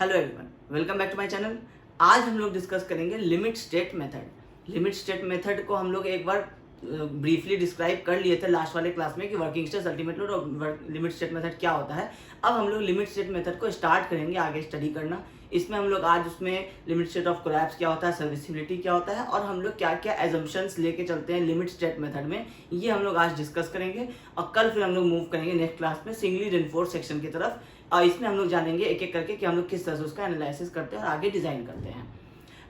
Hello everyone, welcome back to my channel. आज हम लोग डिस्कस करेंगे limit state method. Limit state method को हम लोग एक बार ब्रीफली डिस्क्राइब कर लिए थे लास्ट वाले क्लास में कि वर्किंग स्ट्रेस, अल्टीमेट लोड और लिमिट स्टेट मेथड क्या होता है। अब हम लोग लिमिट स्टेट मेथड को स्टार्ट करेंगे आगे स्टडी करना। इसमें हम लोग आज उसमें लिमिट स्टेट ऑफ कोलैप्स क्या होता है, सर्विसिबिलिटी क्या होता है और हम लोग क्या क्या एजम्पशंस लेके चलते हैं लिमिट स्टेट मेथड में, ये हम लोग आज डिस्कस करेंगे। और कल फिर हम लोग मूव करेंगे नेक्स्ट क्लास में सिंगली रेनफोर्स सेक्शन की तरफ, और इसमें हम लोग जानेंगे एक एक करके कि हम लोग किस तरह से उसका एनालिसिस करते हैं और आगे डिजाइन करते हैं।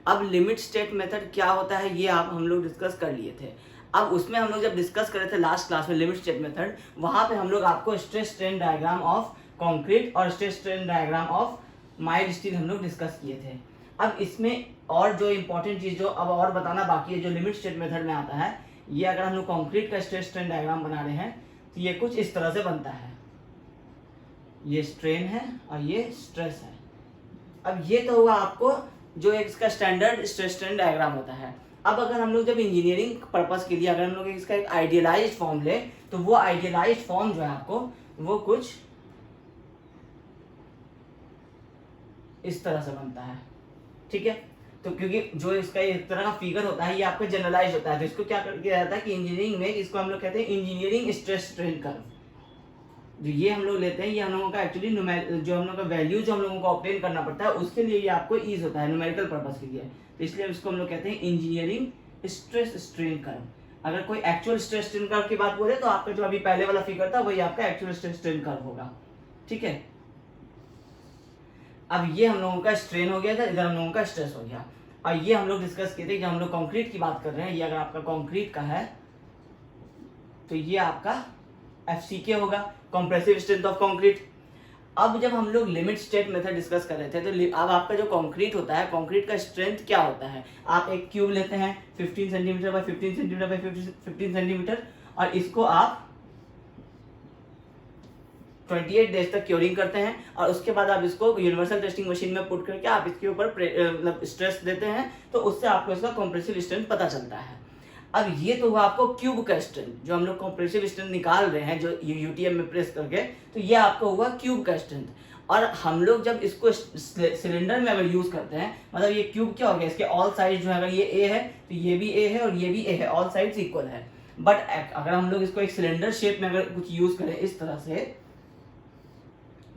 अब लिमिट स्टेट मेथड क्या होता है ये आप हम लोग डिस्कस कर लिए थे। अब उसमें हम लोग जब डिस्कस कर रहे थे लास्ट क्लास में लिमिट स्टेट मेथड, वहां पे हम लोग आपको stress strain diagram of concrete और stress strain diagram of mild steel हम लोग डिस्कस किए थे। अब इसमें और जो इंपॉर्टेंट चीज जो अब और बताना बाकी है जो लिमिट स्टेट मेथड में आता है, ये अगर हम लोग कंक्रीट का स्ट्रेस स्ट्रेन डायग्राम बना रहे हैं तो ये कुछ इस तरह से बनता है। ये स्ट्रेन है और ये स्ट्रेस है। अब ये तो हुआ आपको जो एक इसका स्टैंडर्ड स्ट्रेस स्ट्रेन डायग्राम होता है। अब अगर हम लोग जब इंजीनियरिंग पर्पस के लिए अगर हम लोग इसका एक आइडियलाइज्ड फॉर्म ले तो वो आइडियलाइज्ड फॉर्म जो है आपको वो कुछ इस तरह से बनता है, ठीक है। तो क्योंकि जो इसका एक तरह का फिगर होता है ये आपका जनरलाइज होता है, तो इसको क्या किया जाता है कि इंजीनियरिंग में इसको हम लोग कहते हैं इंजीनियरिंग स्ट्रेस स्ट्रेन कर्व। जो ये हम लोग लेते हैं ये हम लोगों का एक्चुअली जो हम लोग का वैल्यू जो हम लोगों को ऑब्टेन करना पड़ता है उसके लिए ये आपको ईज होता है न्यूमेरिकल पर्पस के लिए, तो इसलिए इसको हम लोग कहते हैं इंजीनियरिंग स्ट्रेस स्ट्रेन कर्व। अगर कोई एक्चुअल स्ट्रेस स्ट्रेन कर्व की बात बोले तो आपका जो अभी पहले वाला फिगर था वही आपका एक्चुअल स्ट्रेस स्ट्रेन कर्व होगा, ठीक है। अब ये हम लोगों का स्ट्रेन हो गया था, इधर हम लोगों का स्ट्रेस हो गया। और ये हम लोग डिस्कस किए थे जब हम लोग कंक्रीट की बात कर रहे हैं, ये अगर आपका कंक्रीट का है तो ये आपका FCK होगा, कंप्रेसिव स्ट्रेंथ ऑफ कंक्रीट। अब जब हम लोग लिमिट स्टेट मेथड डिस्कस कर रहे थे तो अब आपका जो कंक्रीट होता है, कंक्रीट का स्ट्रेंथ क्या होता है। आप एक क्यूब लेते हैं 15 centimetre bye 15 centimetre bye 15 centimetre और इसको आप 28 डेज तक क्योरिंग करते हैं और उसके बाद आप इसको यूनिवर्सल टेस्टिंग मशीन में पुट करके आप इसके ऊपर मतलब स्ट्रेस देते हैं, तो उससे आपको इसका कंप्रेसिव स्ट्रेंथ पता चलता है। अब ये तो हुआ आपको क्यूब का स्ट्रेंथ, जो हम लोग कंप्रेसिव स्ट्रेंथ निकाल रहे हैं जो यूटीएम में प्रेस करके, तो ये आपको हुआ क्यूब का स्ट्रेंथ। और हम लोग जब इसको सिलेंडर में अगर यूज करते हैं, मतलब ये क्यूब क्या हो गया, इसके ऑल साइड जो है अगर ये ए है तो ये भी ए है और ये भी ए है, ऑल साइड्स इक्वल है। बट अगर हम लोग इसको एक सिलेंडर शेप में अगर कुछ यूज करें इस तरह से,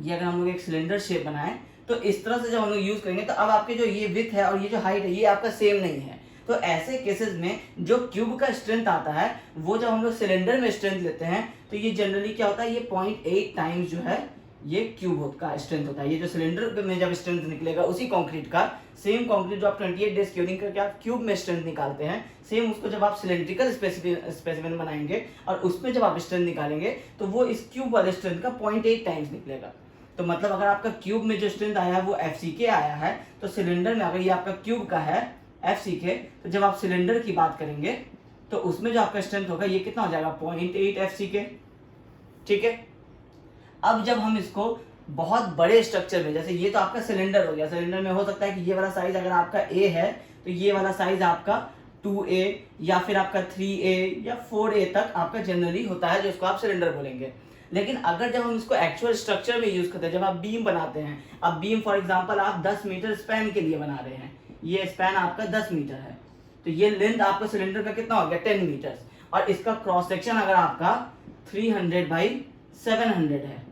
ये अगर हम लोग एक सिलेंडर शेप बनाए तो इस तरह से जब हम लोग यूज करेंगे तो अब आपके जो ये विड्थ है और ये जो हाइट है ये आपका सेम नहीं है। तो ऐसे केसेस में जो क्यूब का स्ट्रेंथ आता है वो जब हम लोग सिलेंडर में स्ट्रेंथ लेते हैं तो ये जनरली क्या होता है, ये 0.8 टाइम्स जो है ये क्यूब का स्ट्रेंथ होता है। ये जो सिलेंडर में जब स्ट्रेंथ निकलेगा उसी कंक्रीट का, सेम कंक्रीट जो आप 28 डेज क्यूरिंग करके आप क्यूब में स्ट्रेंथ निकालते हैं, सेम उसको जब आप सिलेंड्रिकल स्पेसिमेन बनाएंगे और उसमें जब आप स्ट्रेंथ निकालेंगे तो वो इस क्यूब वाले स्ट्रेंथ का 0.8 टाइम्स निकलेगा। तो मतलब अगर आपका क्यूब में जो स्ट्रेंथ आया है वो FCK आया है, तो सिलेंडर में अगर ये आपका क्यूब का है FCK, तो जब आप सिलेंडर की बात करेंगे तो उसमें जो आपका स्ट्रेंथ होगा ये कितना हो जाएगा 0.8 FCK, ठीक है। अब जब हम इसको बहुत बड़े स्ट्रक्चर में, जैसे ये तो आपका सिलेंडर हो गया, सिलेंडर में हो सकता है कि ये वाला साइज अगर आपका A है तो ये वाला साइज आपका 2A या फिर आपका 3A या 4A तक आपका जनरली होता है, जिसको आप सिलेंडर बोलेंगे। लेकिन अगर जब हम इसको एक्चुअल स्ट्रक्चर में यूज करते हैं, जब आप बीम बनाते हैं, अब बीम फॉर एग्जांपल आप 10 मीटर स्पैन के लिए बना रहे हैं, ये स्पैन आपका 10 मीटर है, तो ये लेंथ आपका सिलेंडर का कितना हो गया 10 मीटर, और इसका क्रॉस सेक्शन अगर आपका 300 बाई 700 है,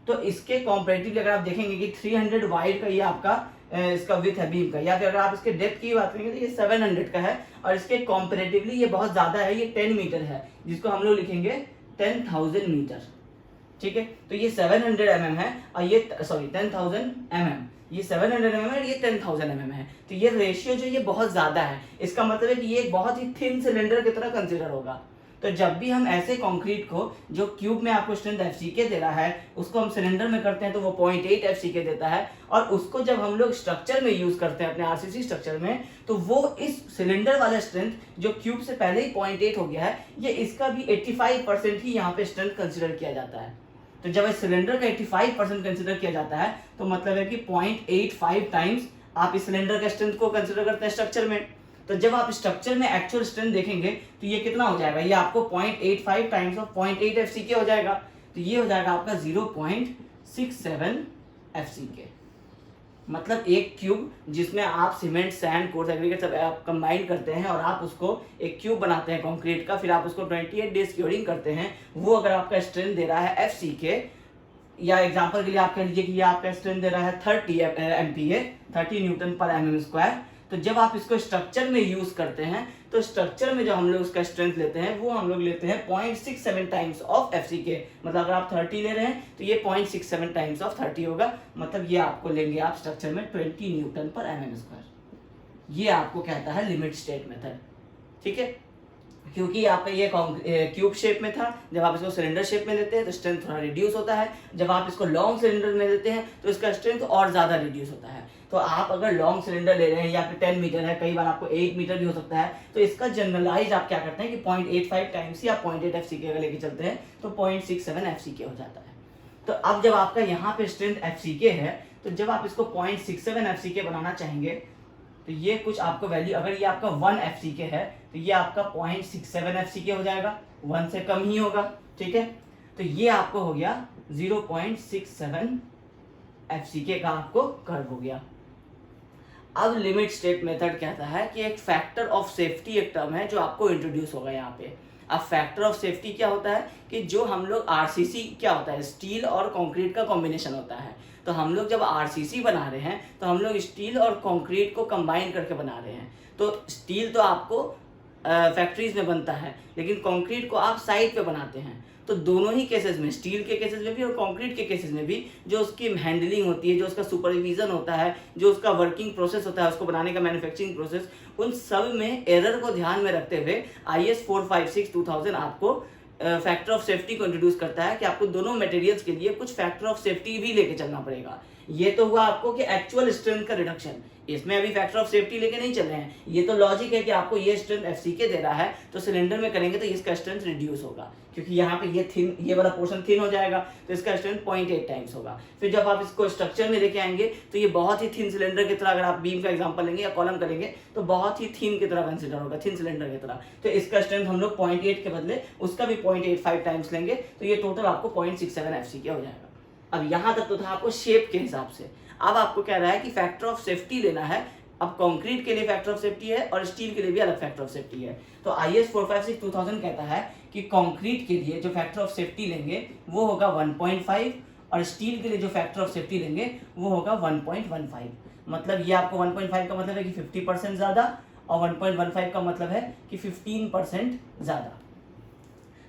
तो इसके कॉम्परेटिवली अगर आप देखेंगे कि 300 वाइड का ये आपका इसका विड्थ है बीम का, या फिर अगर आप इसके डेप्थ की बात करेंगे तो ये 700 का है, और इसके कॉम्परेटिवली ये बहुत ज्यादा है, ये 10 मीटर है, जिसको हम लोग लिखेंगे 10,000 मीटर, ठीक है। तो ये 700 mm है और ये 10,000 mm, ये 700 mm है, ये 10,000 mm है, तो ये रेशियो जो ये बहुत ज्यादा है। इसका मतलब है कि ये एक बहुत ही थिन सिलेंडर की तरह कंसीडर होगा। तो जब भी हम ऐसे कंक्रीट को जो क्यूब में आपको स्ट्रेंथ FCK दे रहा है उसको हम सिलेंडर में करते हैं तो वो 0.8 FCK देता है, और उसको जब हम लोग स्ट्रक्चर में यूज करते हैं अपने RCC स्ट्रक्चर में तो वो इस सिलेंडर वाला स्ट्रेंथ जो क्यूब से पहले ही 0.8 हो गया है, ये इसका भी 85% ही यहाँ पे स्ट्रेंथ कंसिडर किया जाता है। तो जब इस सिलेंडर का 85% कंसिडर किया जाता है तो मतलब है कि 0.85 टाइम्स आप इस सिलेंडर का स्ट्रेंथ को कंसिडर करते हैं स्ट्रक्चर में। तो जब आप स्ट्रक्चर में एक्चुअल स्ट्रेंथ देखेंगे तो ये कितना हो जाएगा, ये आपको 0.85 टाइम्स ऑफ 0.8 FCK हो जाएगा, तो ये हो जाएगा आपका 0.67 FCK। मतलब एक क्यूब जिसमें आप सीमेंट, सैंड, कोर्स एग्रीगेट सब आप कंबाइन करते हैं और आप उसको एक क्यूब बनाते हैं कंक्रीट का, फिर आप उसको 28 डेज क्योरिंग करते हैं, वो अगर आपका स्ट्रेंथ दे रहा है FCK, या एग्जांपल के लिए आप कह लीजिए कि ये आपका स्ट्रेंथ दे रहा है 30 MPa, 30 न्यूटन पर mm², तो जब आप इसको स्ट्रक्चर में यूज करते हैं तो स्ट्रक्चर में जो हम लोग उसका स्ट्रेंथ लेते हैं वो हम लोग लेते हैं 0.67 टाइम्स ऑफ FCK। मतलब अगर आप 30 ले रहे हैं तो ये 0.67 टाइम्स ऑफ 30 होगा, मतलब ये आपको लेंगे आप स्ट्रक्चर में 20 न्यूटन पर mm²। ये आपको कहता है लिमिट स्टेट मेथड, ठीक है। क्योंकि आपका ये क्यूब शेप में था, जब आप इसको सिलेंडर शेप में लेते हैं तो स्ट्रेंथ थोड़ा रिड्यूस होता है, जब आप इसको लॉन्ग सिलेंडर में लेते हैं तो इसका स्ट्रेंथ और ज़्यादा रिड्यूस होता है। तो आप अगर लॉन्ग सिलेंडर ले रहे हैं या फिर 10 मीटर है, कई बार आपको 8 मीटर भी हो सकता है, तो इसका जनरलाइज आप क्या करते हैं कि 0.85 टाइम्स या 0.8 FCK अगर लेके चलते हैं तो 0.67 FCK हो जाता है। तो अब जब आपका यहाँ पे स्ट्रेंथ FCK है, तो जब आप इसको 0.67 FCK बनाना चाहेंगे तो ये कुछ आपको वैल्यू, अगर ये आपका 1 FCK है तो ये आपका 0.67 FCK हो जाएगा, 1 से कम ही होगा, ठीक है। तो ये आपको हो गया 0.67 FCK का आपको कर्व हो गया। अब लिमिट स्टेट मेथड कहता है कि एक फैक्टर ऑफ सेफ्टी एक टर्म है जो आपको इंट्रोड्यूस होगा यहाँ पे। अब फैक्टर ऑफ सेफ्टी क्या होता है कि जो हम लोग RCC क्या होता है, स्टील और कंक्रीट का कॉम्बिनेशन होता है। तो हम लोग जब RCC बना रहे हैं तो हम लोग स्टील और कंक्रीट को कंबाइन करके बना रहे हैं। तो स्टील तो आपको फैक्ट्रीज में बनता है, लेकिन कंक्रीट को आप साइट पे बनाते हैं। तो दोनों ही केसेस में, स्टील के केसेस में भी और कंक्रीट के केसेस में भी, जो उसकी हैंडलिंग होती है, जो उसका सुपरविजन होता है, जो उसका वर्किंग प्रोसेस होता है, उसको बनाने का मैन्युफैक्चरिंग प्रोसेस, उन सब में एरर को ध्यान में रखते हुए IS 456-2000 आपको फैक्टर ऑफ सेफ्टी को इंट्रोड्यूस करता है कि आपको दोनों मटेरियल्स के लिए कुछ फैक्टर ऑफ सेफ्टी भी लेके चलना पड़ेगा। ये तो हुआ आपको कि एक्चुअल स्ट्रेंथ का रिडक्शन, इसमें अभी फैक्टर ऑफ सेफ्टी लेके नहीं चल रहे हैं। ये तो लॉजिक है कि आपको ये स्ट्रेंथ FCK दे रहा है तो सिलेंडर में करेंगे तो इसका स्ट्रेंथ रिड्यूस होगा, क्योंकि यहाँ पे ये थिन, ये वाला पोर्शन थिन हो जाएगा तो इसका स्ट्रेंथ 0.8 टाइम्स होगा। फिर जब आप इसको स्ट्रक्चर में लेके आएंगे तो ये बहुत ही थिन सिलेंडर की तरह, अगर आप बीम का एग्जांपल लेंगे या कॉलम करेंगे तो बहुत ही थिन की तरह कंसिडर होगा, थिन सिलेंडर की तरह। तो इसका स्ट्रेंथ हम लोग 0.8 के बदले उसका भी 0.85 टाइम्स लेंगे, तो ये टोटल आपको 0.67 FCK हो जाएगा। अब यहाँ तक तो था आपको शेप के हिसाब से। अब आपको कह रहा है कि फैक्टर ऑफ सेफ्टी लेना है। अब कंक्रीट के लिए फैक्टर ऑफ सेफ्टी है और स्टील के लिए भी अलग फैक्टर ऑफ सेफ्टी है। तो IS 456-2000 कहता है कि कंक्रीट के लिए जो फैक्टर ऑफ सेफ्टी लेंगे वो होगा 1.5 और स्टील के लिए जो फैक्टर ऑफ सेफ्टी लेंगे वो होगा 1.15। मतलब ये आपको 1.5 का मतलब है कि 50% ज़्यादा और 1.15 का मतलब है कि 15% ज़्यादा।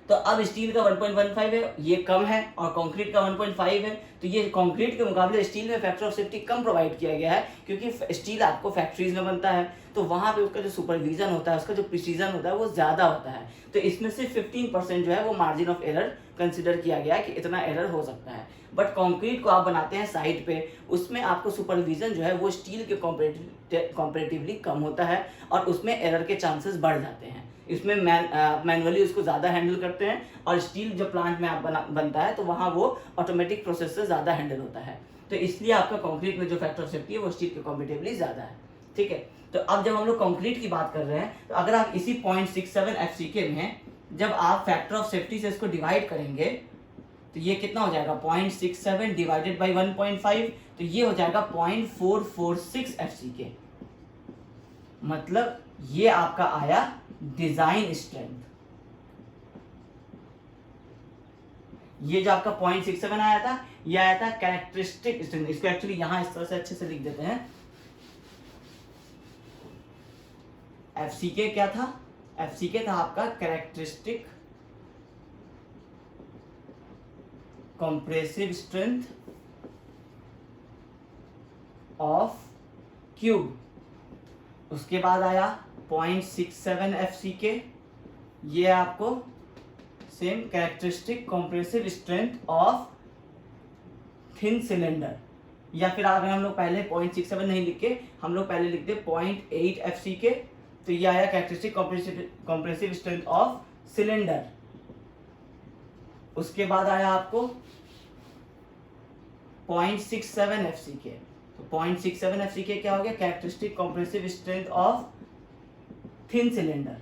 तो अब स्टील का 1.15 है, ये कम है, और कंक्रीट का 1.5 है, तो ये कंक्रीट के मुकाबले स्टील में factor of safety come provide किया गया है, क्योंकि स्टील आपको फैक्ट्रीज में बनता है तो वहाँ पे उसका जो सुपरविजन होता है, उसका जो प्रिसीजन होता है वो ज़्यादा होता है। तो इसमें से 15% जो है वो मार्जिन ऑफ एरर कंसिडर किया गया है कि इतना एरर हो सकता है। बट कंक्रीट को आप बनाते हैं साइड पे, उसमें आपको सुपरविजन जो है वो स्टील के कंपेरेटिवली कम होता है और उसमें एरर के चांसेस बढ़ जाते हैं। इसमें मैनुअली उसको ज़्यादा हैंडल करते हैं, और स्टील जो प्लांट में आप बनता है तो वहाँ वो ऑटोमेटिक प्रोसेस से ज़्यादा हैंडल होता है। तो इसलिए आपका कंक्रीट में जो फैक्टर ऑफ सेफ्टी है वो स्टील के कंपेरेटिवली ज़्यादा है, ठीक है। तो अब जब हम लोग कंक्रीट की बात कर रहे हैं तो अगर आप इसी 0.67 FCK में जब आप फैक्टर ऑफ सेफ्टी से इसको डिवाइड करेंगे तो ये कितना हो जाएगा, 0.67 डिवाइडेड बाई 1.5, तो ये हो जाएगा 0.446 FCK। मतलब ये आपका आया डिजाइन स्ट्रेंथ। ये जो आपका 0.67 आया था, ये आया था कैरेक्टरिस्टिक स्ट्रेंथ। इसको एक्चुअली यहां इस तरह से अच्छे से लिख देते हैं। FCK क्या था, FCK था आपका characteristic compressive strength of cube. उसके बाद आया 0.67 FCK, ये आपको same characteristic compressive strength of thin cylinder. या फिर अगर हम लोग पहले 0.67 नहीं लिख के हम लोग पहले लिखते 0.8 FCK, तो ये आया characteristic compressive strength of cylinder. उसके बाद आया आपको 0.67 FCK। तो 0.67 FCK क्या हो गया, characteristic compressive strength of thin cylinder.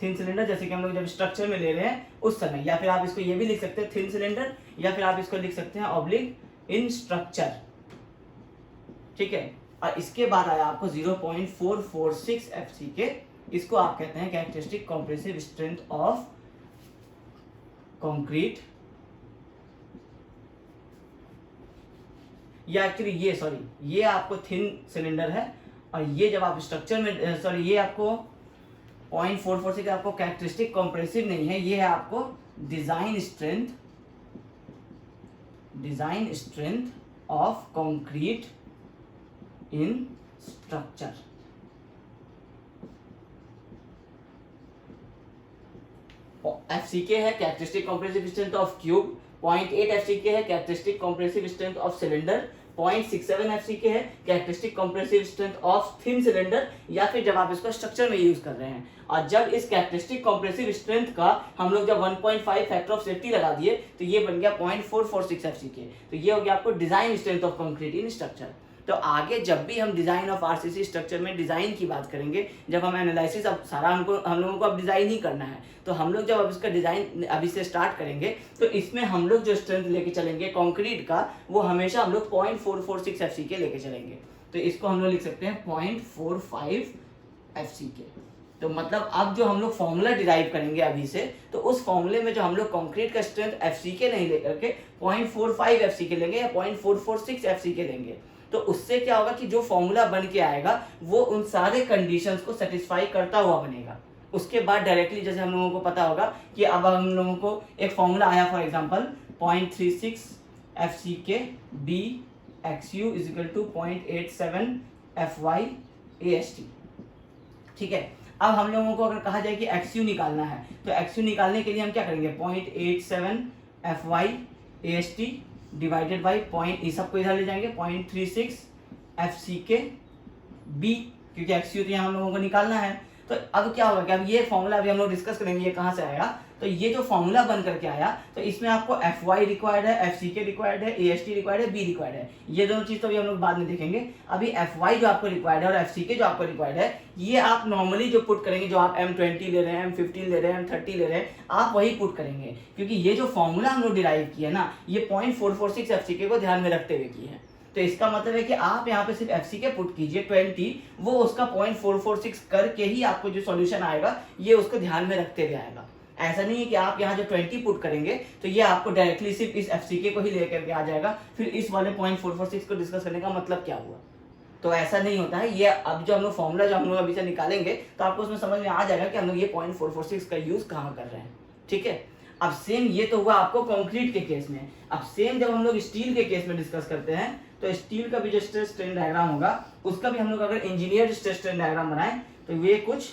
Thin cylinder जैसे कि हम लोग जब स्ट्रक्चर में ले रहे हैं उस समय, या फिर आप इसको ये भी लिख सकते हैं थिन सिलेंडर, या फिर आप इसको लिख सकते हैं ऑब्लिक इन स्ट्रक्चर, ठीक है। और इसके बाद आया आपको 0.446 FCK, इसको आप कहते हैं characteristic compressive strength of concrete, या एक्चुअली ये आपको थिन सिलेंडर है, और ये जब आप स्ट्रक्चर में ये आपको 0.446 आपको कैरेक्टरिस्टिक कॉम्प्रेसिव नहीं है, ये है आपको design strength of concrete in structure. FCK है characteristic compressive strength of cube, 0.8 FCK है characteristic compressive strength of cylinder, 0.67 FCK है characteristic compressive strength of thin cylinder, या फिर जब आप इसको स्ट्रक्चर में यूज कर रहे हैं। और जब इस कैरेक्टरिस्टिक कॉम्प्रेसिव स्ट्रेंथ का हम लोग जब 1.5 फैक्टर ऑफ सेफ्टी लगा दिए तो ये बन गया 0.446 FCK। तो ये हो गया आपको design strength of concrete in structure. तो आगे जब भी हम डिजाइन ऑफ आरसीसी स्ट्रक्चर में डिजाइन की बात करेंगे, जब हम एनालिसिस, अब सारा हम लोगों को अब डिजाइन ही करना है, तो हम लोग जब अब इसका डिजाइन अभी से स्टार्ट करेंगे तो इसमें हम लोग जो स्ट्रेंथ लेके चलेंगे कंक्रीट का, वो हमेशा हम लोग 0.446 FCK लेके चलेंगे। तो इसको हम लोग लिख सकते हैं 0.45 FCK। तो मतलब अब जो हम लोग फॉर्मूला डिराइव करेंगे अभी से, तो उस फॉर्मूले में जो हम लोग कंक्रीट का स्ट्रेंथ FCK नहीं लेकर के 0.45 FCK लेंगे या 0.446 FCK लेंगे। तो उससे क्या होगा कि जो फॉर्मूला बन के आएगा वो उन सारे कंडीशंस को सेटिस्फाई करता हुआ बनेगा। उसके बाद डायरेक्टली जैसे हम लोगों को पता होगा कि अब हम लोगों को एक फॉर्मूला आया, for example 0.36 FCK BXU = 0.87 FY AST। ठीक है, अब हम लोगों को अगर कहा जाए कि XU निकालना है, तो XU निकालने के लिए हम क्या करेंगे, 0.87 FY AST divided by point, ये सबको इधर ले जाएंगे 0.36 FCK B, क्योंकि XU तो यहाँ हम लोगों को निकालना है। तो अब क्या होगा कि अब ये फॉर्मूला अभी हम लोग डिस्कस करेंगे ये कहाँ से आएगा। तो ये जो फॉर्मूला बन करके आया, तो इसमें आपको FY रिक्वायर्ड है, FCK रिक्वायर्ड है, AST रिक्वायर्ड है, B रिक्वायर्ड है। ये दोनों चीज तो अभी हम लोग बाद में देखेंगे। अभी FY जो आपको रिक्वायर्ड है और FCK जो आपको रिक्वायर्ड है, ये आप नॉर्मली जो पुट करेंगे, जो आप M20 ले रहे हैं, M15 ले रहे हैं, M30 ले रहे हैं, आप वही पुट करेंगे, क्योंकि ये जो फॉर्मूला हम लोग डिराइव किया ना, ये 0.446 FCK को ध्यान में रखते हुए किए हैं। तो इसका मतलब है कि आप यहाँ पे सिर्फ FCK पुट कीजिए 20, वो उसका 0.446 करके ही आपको जो सॉल्यूशन आएगा ये उसको ध्यान में रखते हुए आएगा। ऐसा नहीं है कि आप यहाँ जो 20 पुट करेंगे तो ये आपको डायरेक्टली सिर्फ इस FCK को ही लेकर के आ जाएगा, फिर इस वाले 0.446 को डिस्कस करने का मतलब क्या हुआ। तो ऐसा नहीं होता है। ये अब जो हम लोग फॉर्मूला जो हम लोग अभी से निकालेंगे तो आपको उसमें समझ में आ जाएगा कि हम लोग ये 0.446 का यूज कहाँ कर रहे हैं। ठीक है, अब सेम ये तो हुआ आपको कंक्रीट के केस में। अब सेम जब हम लोग स्टील के केस में डिस्कस करते हैं, तो स्टील का भी जो स्ट्रेस स्ट्रेन डायग्राम होगा, उसका भी हम लोग अगर इंजीनियर्ड स्ट्रेस स्ट्रेन डायग्राम बनाएं तो ये कुछ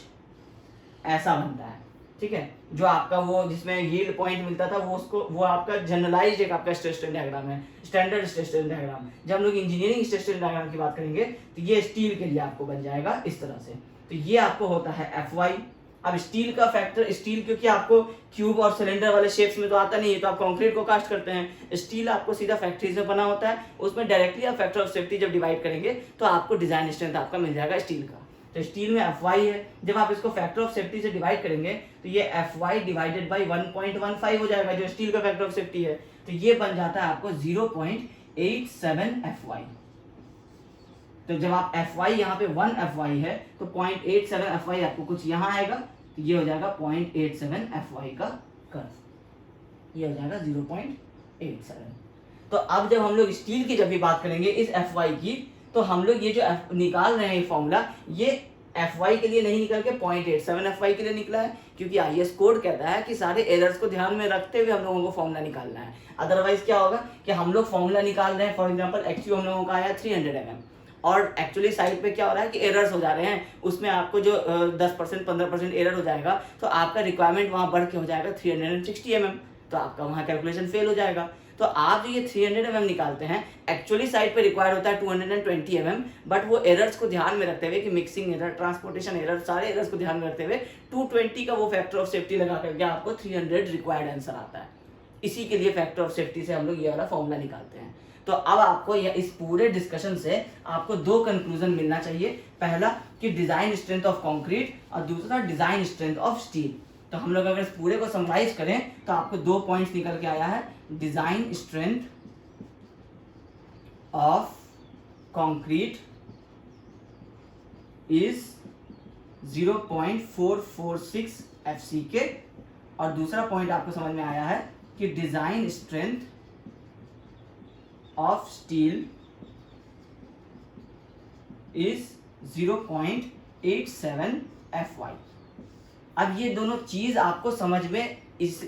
ऐसा बनता है। ठीक है, जो आपका वो जिसमें यील्ड पॉइंट मिलता था वो आपका जनरलाइज्ड एक आपका स्ट्रेस स्ट्रेन डायग्राम है, स्टैंडर्ड स्ट्रेस स्ट्रेन डायग्राम। जब हम लोग इंजीनियरिंग स्ट्रेस स्ट्रेन डायग्राम की बात करेंगे तो ये स्टील के लिए आपको बन जाएगा इस तरह से। तो ये आपको होता है FY। अब स्टील का फैक्टर, स्टील क्योंकि आपको क्यूब और सिलेंडर वाले शेप्स में तो आता नहीं है, तो आप कंक्रीट को कास्ट करते हैं। स्टील आपको सीधा फैक्ट्री से बना होता है, उसमें डायरेक्टली आप फैक्टर ऑफ सेफ्टी जब डिवाइड करेंगे तो आपको डिजाइन स्ट्रेंथ आपका मिल जाएगा स्टील का। तो स्टील में FY है, जब आप इसको फैक्टर ऑफ सेफ्टी से डिवाइड करेंगे तो ये FY डिवाइडेड बाई 1.15 हो जाएगा, जो स्टील का फैक्टर ऑफ सेफ्टी है। तो ये बन जाता है आपको 0.87 FY। तो जब आप FY यहाँ पे 1 FY है तो 0.87 FY आपको कुछ यहाँ आएगा, तो ये हो जाएगा 0.87 FY का कर्व, ये हो जाएगा 0.87। तो अब जब हम लोग स्टील की जब भी बात करेंगे इस FY की, तो हम लोग ये जो निकाल रहे हैं फॉर्मूला, ये FY के लिए नहीं निकल के 0.87 FY के लिए निकला है, क्योंकि IS कोड कहता है कि सारे एरर्स को ध्यान में रखते हुए हम लोगों को फॉर्मूला निकालना है। अदरवाइज क्या होगा कि हम लोग फॉर्मूला निकाल रहे हैं, फॉर एग्जांपल XU हम लोगों का आया 300 mm, और एक्चुअली साइड पे क्या हो रहा है कि एरर्स हो जा रहे हैं, उसमें आपको जो 10% 15% एरर हो जाएगा, तो आपका रिक्वायरमेंट वहाँ बढ़ के हो जाएगा 360 mm, तो आपका वहाँ कैलकुलेशन फेल हो जाएगा। तो आप जो ये 300 mm निकालते हैं, एक्चुअली साइड पे रिक्वायर्ड होता है 220 mm, बट वो एरर्स को ध्यान में रखते हुए कि मिक्सिंग एरर, ट्रांसपोर्टेशन एरर, सारे एरर्स को ध्यान में रखते हुए 220 का वो फैक्टर ऑफ सेफ्टी लगा करके आपको 300 रिक्वायर्ड आंसर आता है। इसी के लिए फैक्टर ऑफ सेफ्टी से हम लोग ये वाला फॉर्मूला निकालते हैं। तो अब आपको इस पूरे डिस्कशन से आपको दो कंक्लूजन मिलना चाहिए। पहला कि डिजाइन स्ट्रेंथ ऑफ कंक्रीट, और दूसरा डिजाइन स्ट्रेंथ ऑफ स्टील। तो हम लोग अगर इस पूरे को समराइज करें तो आपको 2 पॉइंट्स निकल के आया है, design strength of concrete is 0.446 FCK। और दूसरा पॉइंट आपको समझ में आया है कि design strength of steel is 0.87 FY। अब ये दोनों चीज आपको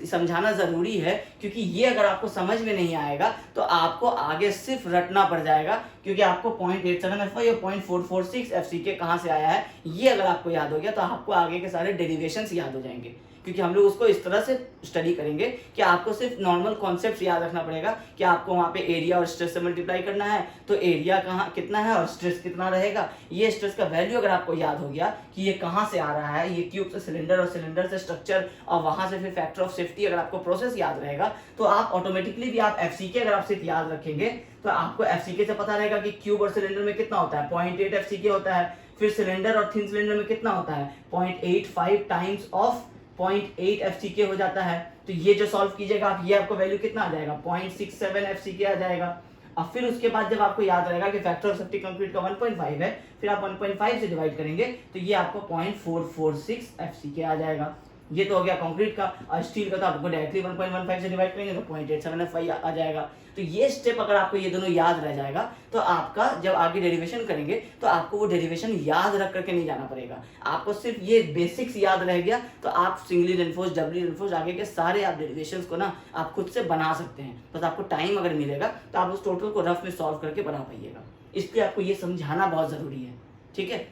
समझाना जरूरी है, क्योंकि ये अगर आपको समझ में नहीं आएगा तो आपको आगे सिर्फ रटना पड़ जाएगा, क्योंकि आपको 0.87 FY और 0.446 FCK कहाँ से आया है ये अगर आपको याद हो गया तो आपको आगे के सारे डेरिवेशंस याद हो जाएंगे, क्योंकि हम लोग उसको इस तरह से स्टडी करेंगे कि आपको सिर्फ नॉर्मल कॉन्सेप्ट याद रखना पड़ेगा कि आपको वहाँ पे एरिया और स्ट्रेस से मल्टीप्लाई करना है, तो एरिया कहाँ कितना है और स्ट्रेस कितना रहेगा। ये स्ट्रेस का वैल्यू अगर आपको याद हो गया कि ये कहाँ से आ रहा है, ये क्यूब से सिलेंडर और सिलेंडर से स्ट्रक्चर और वहाँ से फिर फैक्टर ऑफ सेफ्टी, अगर आपको प्रोसेस याद रहेगा तो आप ऑटोमेटिकली भी आप FCK अगर आप सिर्फ याद रखेंगे तो आपको FCK से पता रहेगा कि क्यूब और सिलेंडर में कितना होता है, 0.8 FCK होता है। फिर सिलेंडर और थिन सिलेंडर में कितना होता है, 0.85 टाइम्स ऑफ 0.8 FCK हो जाता है। तो ये जो सॉल्व कीजिएगा आप, ये आपको वैल्यू कितना आ जाएगा, 0.67 FCK आ जाएगा। अब फिर उसके बाद जब आपको याद रहेगा कि फैक्टर ऑफ सेफ्टी कंक्रीट का 1.5 है, फिर आप 1.5 से डिवाइड करेंगे तो ये आपको 0.446 FCK आ जाएगा। ये तो हो गया कंक्रीट का। और स्टील का तो आपको डायरेक्टली 1.15 से डिवाइड करेंगे तो 0.87 FY आ जाएगा। तो ये स्टेप अगर आपको ये दोनों याद रह जाएगा तो आपका जब आगे डेरिवेशन करेंगे तो आपको वो डेरिवेशन याद रख करके नहीं जाना पड़ेगा, आपको सिर्फ ये बेसिक्स याद रह गया तो आप सिंगली रेनफोर्स, डबली रेनफोर्स, आगे के सारे आप डेरिवेशंस को ना आप खुद से बना सकते हैं। बस आपको टाइम अगर मिलेगा तो आप उस टोटल को रफ में सॉल्व करके बना पाइएगा, इसलिए आपको ये समझाना बहुत ज़रूरी है। ठीक है,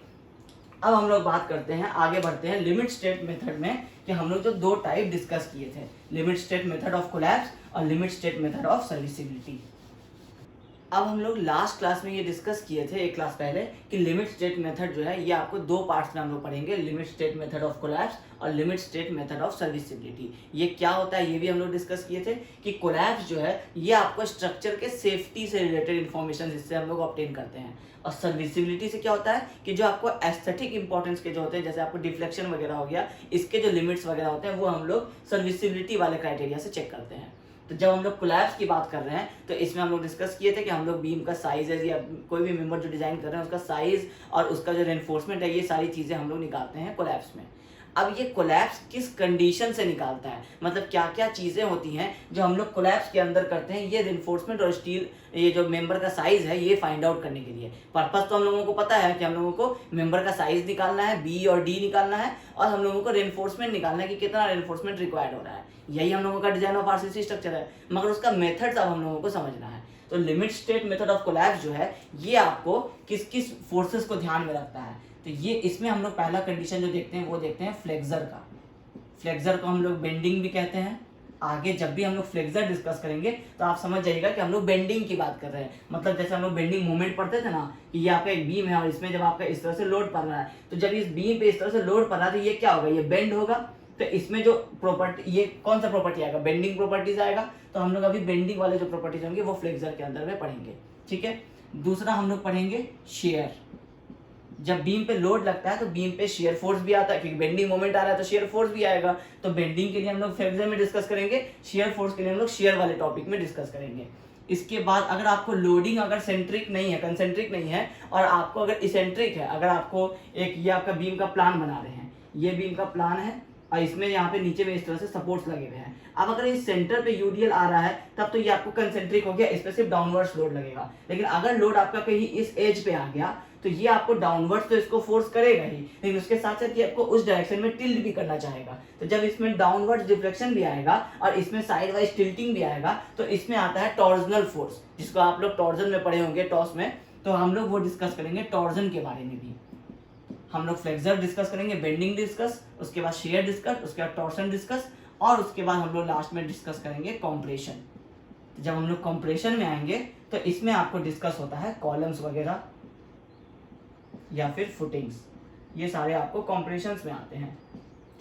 अब हम लोग बात करते हैं, आगे बढ़ते हैं लिमिट स्टेट मेथड में, कि हम लोग जो दो टाइप डिस्कस किए थे, limit state method of collapse और limit state method of serviceability. अब हम लोग लास्ट क्लास में ये डिस्कस किए थे एक क्लास पहले कि लिमिट स्टेट मेथड जो है ये आपको दो पार्ट्स में हम लोग पढ़ेंगे, limit state method of collapse और limit state method of serviceability. ये क्या होता है ये भी हम लोग डिस्कस किए थे कि कोलैप्स जो है ये आपको स्ट्रक्चर के सेफ्टी से रिलेटेड इन्फॉर्मेशन इससे हम लोग ऑब्टेन करते हैं, और सर्विसिबिलिटी से क्या होता है कि जो आपको एस्थेटिक इंपॉर्टेंस के जो होते हैं, जैसे आपको डिफ्लेक्शन वगैरह हो गया, इसके जो लिमिट्स वगैरह होते हैं वो हम लोग सर्विसिबिलिटी वाले क्राइटेरिया से चेक करते हैं। तो जब हम लोग कोलैप्स की बात कर रहे हैं तो इसमें हम लोग डिस्कस किए थे कि हम लोग बीम का साइज है या कोई भी मेंबर जो डिजाइन कर रहे हैं उसका साइज और उसका जो रेनफोर्समेंट है, ये सारी चीजें हम लोग निकालते हैं कोलैप्स में। अब ये कोलैप्स किस कंडीशन से निकालता है, मतलब क्या क्या चीजें होती हैं जो हम लोग कोलैप्स के अंदर करते हैं, ये रेनफोर्समेंट और स्टील ये जो मेंबर का साइज है ये फाइंड आउट करने के लिए। पर्पस तो हम लोगों को पता है कि हम लोगों को मेंबर का साइज निकालना है, बी और डी निकालना है, और हम लोगों को रेनफोर्समेंट निकालना है कि कितना रेनफोर्समेंट रिक्वायर्ड हो रहा है। यही हम लोगों का डिजाइन ऑफ आरसीसी स्ट्रक्चर है, मगर उसका मेथड्स अब हम लोगों को समझना है। तो limit state method of collapse जो है ये आपको किस किस फोर्सेस को ध्यान में रखता है, तो ये इसमें हम लोग पहला कंडीशन जो देखते हैं वो देखते हैं फ्लेक्सर का। फ्लेक्सर को हम लोग बेंडिंग भी कहते हैं। आगे जब भी हम लोग फ्लेक्सर डिस्कस करेंगे तो आप समझ जाइएगा कि हम लोग बेंडिंग की बात कर रहे हैं। मतलब जैसे हम लोग बेंडिंग मूवमेंट पढ़ते थे ना कि ये आपका एक बीम है और इसमें जब आपका इस तरह से लोड पड़ रहा है, तो जब इस बीम पे इस तरह से लोड पड़ रहा है तो ये क्या होगा, ये बेंड होगा। तो इसमें जो प्रॉपर्टी, ये कौन सा प्रॉपर्टी आएगा, बेंडिंग प्रॉपर्टीज आएगा। तो हम लोग अभी बेंडिंग वाले जो प्रॉपर्टीज होंगे वो फ्लेक्सर के अंदर में पढ़ेंगे। ठीक है, दूसरा हम लोग पढ़ेंगे शेयर। जब बीम पे लोड लगता है तो बीम पे शेयर फोर्स भी आता है, क्योंकि बेंडिंग मोमेंट आ रहा है तो शेयर फोर्स भी आएगा। तो बेंडिंग के लिए हम लोग फ्लेक्सर में डिस्कस करेंगे, शेयर फोर्स के लिए हम लोग शेयर वाले टॉपिक में डिस्कस करेंगे। इसके बाद अगर आपको लोडिंग अगर सेंट्रिक नहीं है, कंसेंट्रिक नहीं है, और आपको अगर इसेंट्रिक है, अगर आपको एक ये आपका बीम का प्लान बना रहे हैं, ये बीम का प्लान है और इसमें यहाँ पे नीचे में इस तरह से सपोर्ट्स लगे हुए हैं। अब अगर इस सेंटर पे यूडीएल आ रहा है तब तो ये आपको कंसेंट्रिक हो गया, इस पे सिर्फ डाउनवर्ड्स लोड लगेगा। लेकिन अगर लोड आपका कहीं इस एज पे आ गया तो ये आपको डाउनवर्ड्स तो इसको फोर्स करेगा ही, लेकिन उसके साथ साथ ये आपको उस डायरेक्शन में टिल्ट भी करना चाहेगा। तो जब इसमें डाउनवर्ड्स डिफ्लेक्शन भी आएगा और इसमें साइड वाइज टिल्टिंग भी आएगा तो इसमें आता है टॉर्जनल फोर्स, जिसको आप लोग टॉर्जन में पढ़े होंगे टॉस में। तो हम लोग वो डिस्कस करेंगे टॉर्जन के बारे में भी। हम लोग फ्लेक्सर डिस्कस करेंगे, बेंडिंग डिस्कस, उसके बाद शेयर डिस्कस, उसके बाद टॉर्सन डिस्कस, और उसके बाद हम लोग लास्ट में डिस्कस करेंगे कॉम्प्रेशन। तो जब हम लोग कॉम्प्रेशन में आएंगे तो इसमें आपको डिस्कस होता है कॉलम्स वगैरह या फिर फुटिंग्स, ये सारे आपको कॉम्प्रेशंस में आते हैं।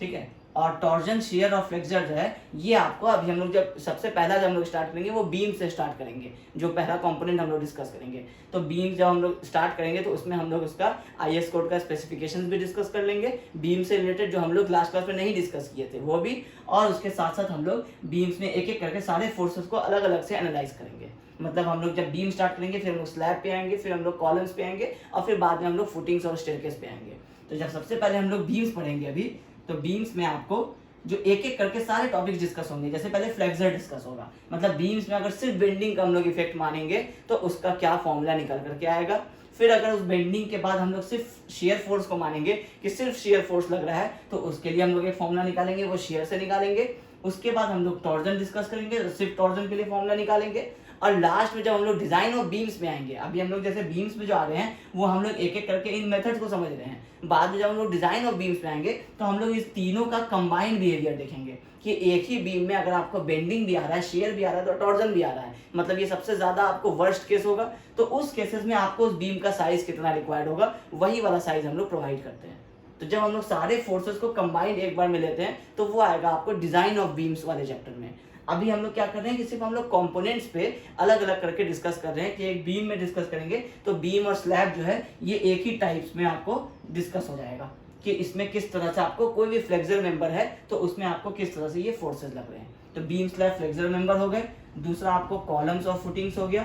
ठीक है, और टॉर्जन, शेयर और फ्लेक्सर जो है ये आपको अभी हम लोग जब सबसे पहला जब हम लोग स्टार्ट करेंगे वो बीम से स्टार्ट करेंगे, जो पहला कंपोनेंट हम लोग डिस्कस करेंगे। तो बीम जब हम लोग स्टार्ट करेंगे तो उसमें हम लोग उसका IS कोड का स्पेसिफिकेशंस भी डिस्कस कर लेंगे, बीम से रिलेटेड जो हम लोग लास्ट क्लास में नहीं डिस्कस किए थे वो भी, और उसके साथ साथ हम लोग बीम्स में एक एक करके सारे फोर्सेस को अलग अलग से एनालाइज करेंगे। मतलब हम लोग जब बीम स्टार्ट करेंगे फिर हम लोग स्लैब पे आएंगे, फिर हम लोग कॉलम्स पे आएंगे और फिर बाद में हम लोग फुटिंग्स और स्टेयरकेस पे आएंगे। तो जब सबसे पहले हम लोग बीम्स पढ़ेंगे अभी, तो बीम्स में आपको जो एक एक करके सारे टॉपिक्स डिस्कस होंगे। जैसे पहले फ्लेक्सर डिस्कस होगा, मतलब बीम्स में अगर सिर्फ बेंडिंग का हम लोग इफेक्ट मानेंगे तो उसका क्या फॉर्मूला निकल करके आएगा। फिर अगर उस बेंडिंग के बाद हम लोग सिर्फ शेयर फोर्स को मानेंगे कि सिर्फ शेयर फोर्स लग रहा है, तो उसके लिए हम लोग एक फॉर्मूला निकालेंगे, वो शेयर से निकालेंगे। उसके बाद हम लोग टॉर्जन डिस्कस करेंगे, तो सिर्फ टॉर्जन के लिए फॉर्मूला निकालेंगे। और लास्ट में जब हम लोग डिजाइन ऑफ बीम्स में आएंगे, अभी हम लोग जैसे बीम्स में जो आ रहे हैं वो हम लोग एक एक करके इन मेथड्स को समझ रहे हैं, बाद में जब हम लोग डिजाइन ऑफ बीम्स में आएंगे तो हम लोग इस तीनों का कंबाइंड बिहेवियर देखेंगे कि एक ही बीम में अगर आपको बेंडिंग भी आ रहा है, शेयर भी आ रहा है, तो टॉर्जन भी आ रहा है, मतलब ये सबसे ज्यादा आपको वर्स्ट केस होगा। तो उस केसेस में आपको उस बीम का साइज कितना रिक्वायर्ड होगा, वही वाला साइज हम लोग प्रोवाइड करते हैं। तो जब हम लोग सारे फोर्सेस को कंबाइंड एक बार में लेते हैं तो वो आएगा आपको डिजाइन ऑफ बीम्स वाले चैप्टर में। अभी हम लोग क्या कर रहे हैं कि सिर्फ हम लोग कंपोनेंट्स पे अलग अलग करके डिस्कस कर रहे हैं कि एक बीम में डिस्कस करेंगे तो बीम और स्लैब जो है ये एक ही टाइप्स में आपको डिस्कस हो जाएगा कि इसमें किस तरह से आपको कोई भी फ्लेक्सर मेंबर है तो उसमें आपको किस तरह से ये फोर्सेस लग रहे हैं। तो बीम स्लैब फ्लेक्सर मेंबर हो गए। दूसरा आपको कॉलम्स और फुटिंग्स हो गया,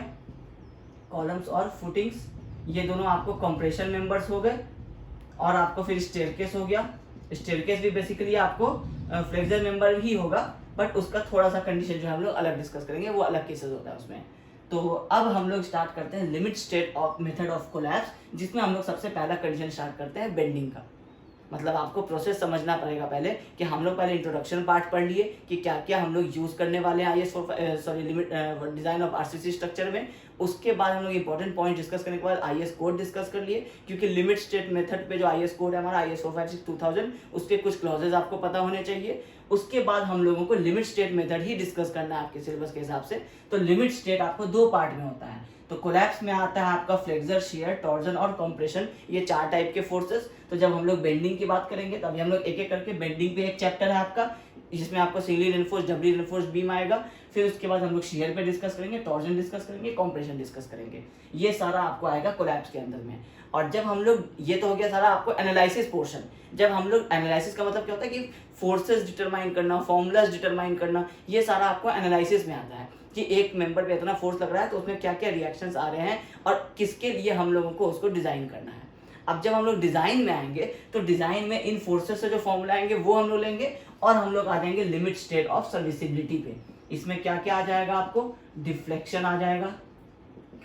कॉलम्स और फुटिंग्स ये दोनों आपको कंप्रेशन मेंबर्स हो गए। और आपको फिर स्टेयरकेस हो गया, स्टेयरकेस भी बेसिकली आपको फ्लेक्सर मेंबर ही होगा, बट उसका थोड़ा सा कंडीशन जो है हम लोग अलग डिस्कस करेंगे, वो अलग केसेस होता है उसमें। तो अब हम लोग स्टार्ट करते हैं limit state of method of collapse, जिसमें हम लोग सबसे पहला कंडीशन स्टार्ट करते हैं बेंडिंग का। मतलब आपको प्रोसेस समझना पड़ेगा पहले कि हम लोग पहले इंट्रोडक्शन पार्ट पढ़ लिए कि क्या क्या हम लोग यूज करने वाले हैं limit design of RCC structure में। उसके बाद हम लोग इंपॉर्टेंट पॉइंट डिस्कस करने के बाद आईएस कोड डिस्कस कर लिए, क्योंकि लिमिट स्टेट मेथड पे जो आईएस कोड है हमारा IS 456-2000 उसके कुछ क्लॉजेज आपको पता होने चाहिए। उसके बाद हम लोगों को लिमिट स्टेट मेथड ही डिस्कस करना है आपके सिलेबस के हिसाब से। तो लिमिट स्टेट आपको दो पार्ट में होता है। तो कोलैप्स में आता है आपका फ्लेक्सर, शियर, टॉर्जन और कंप्रेशन, ये चार टाइप के फोर्सेस। तो जब हम लोग बेंडिंग की बात करेंगे तभी हम लोग एक एक करके, बेंडिंग पे एक चैप्टर है आपका जिसमें आपको सिंगली रेनफोर्स, डबली रेनफोर्स बीम आएगा। फिर उसके बाद हम लोग शियर पे डिस्कस करेंगे, टॉर्जन डिस्कस करेंगे, कंप्रेशन डिस्कस करेंगे। ये सारा आपको आएगा कोलैप्स के अंदर में। और जब हम लोग, ये तो हो गया सारा आपको एनालिसिस पोर्शन। जब हम लोग एनालिसिस का मतलब क्या होता है कि फोर्सेस डिटरमाइन करना, फॉर्मूलाज डिटरमाइन करना, ये सारा आपको एनालिसिस में आता है कि एक मेंबर पे इतना फोर्स लग रहा है तो उसमें क्या क्या रिएक्शंस आ रहे हैं और किसके लिए हम लोगों को उसको डिजाइन करना है। अब जब हम लोग डिजाइन में आएंगे तो डिजाइन में इन फोर्सेस से जो फॉर्मूला आएंगे वो हम लोग लेंगे और हम लोग आ जाएंगे लिमिट स्टेट ऑफ सर्विसिबिलिटी पे। इसमें क्या क्या आ जाएगा, आपको डिफ्लेक्शन आ जाएगा।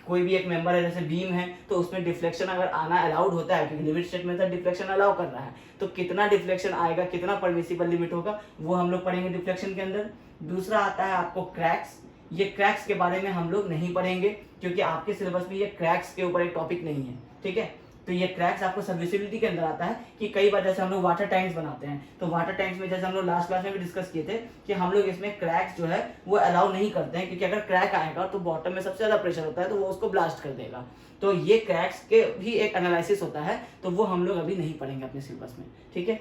कोई भी एक मेंबर है जैसे बीम है तो उसमें डिफ्लेक्शन अगर आना अलाउड होता है, क्योंकि limit state method deflection allow कर रहा है, तो कितना डिफ्लेक्शन आएगा, कितना परमिसिबल लिमिट होगा, वो हम लोग पढ़ेंगे डिफ्लेक्शन के अंदर। दूसरा आता है आपको क्रैक्स। ये क्रैक्स के बारे में हम लोग नहीं पढ़ेंगे क्योंकि आपके सिलेबस में ये क्रैक्स के ऊपर एक टॉपिक नहीं है, ठीक है। तो ये क्रैक्स आपको सर्विसिबिलिटी के अंदर आता है कि कई बार जैसे हम लोग वाटर टैंक्स बनाते हैं, तो वाटर टैंक्स में जैसे हम लोग लास्ट क्लास में भी डिस्कस किए थे कि हम लोग इसमें क्रैक्स जो है वो अलाउ नहीं करते हैं, क्योंकि अगर क्रैक आएगा तो बॉटम में सबसे ज्यादा प्रेशर होता है तो वो उसको ब्लास्ट कर देगा। तो ये क्रैक्स के भी एक एनालिसिस होता है, तो वो हम लोग अभी नहीं पढ़ेंगे अपने सिलेबस में, ठीक है।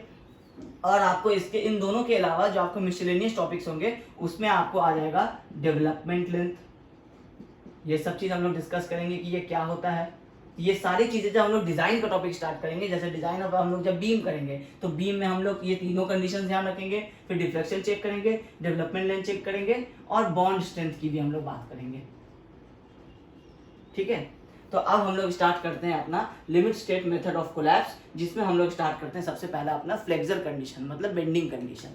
और आपको इसके इन दोनों के अलावा जो आपको मिसलेनियस टॉपिक्स होंगे उसमें आपको आ जाएगा डेवलपमेंट लेंथ। ये सब चीज हम लोग डिस्कस करेंगे कि ये क्या होता है। ये सारी चीजें जब हम लोग डिजाइन का टॉपिक स्टार्ट करेंगे, जैसे डिजाइन अब हम लोग जब बीम करेंगे तो बीम में हम लोग ये तीनों कंडीशन ध्यान रखेंगे, फिर डिफ्लेक्शन चेक करेंगे, डेवलपमेंट लेंथ चेक करेंगे और बॉन्ड स्ट्रेंथ की भी हम लोग बात करेंगे, ठीक है। तो अब हम लोग स्टार्ट करते हैं अपना limit state method of collapse, जिसमें हम लोग स्टार्ट करते हैं सबसे पहला अपना फ्लेक्सर कंडीशन, मतलब बेंडिंग कंडीशन।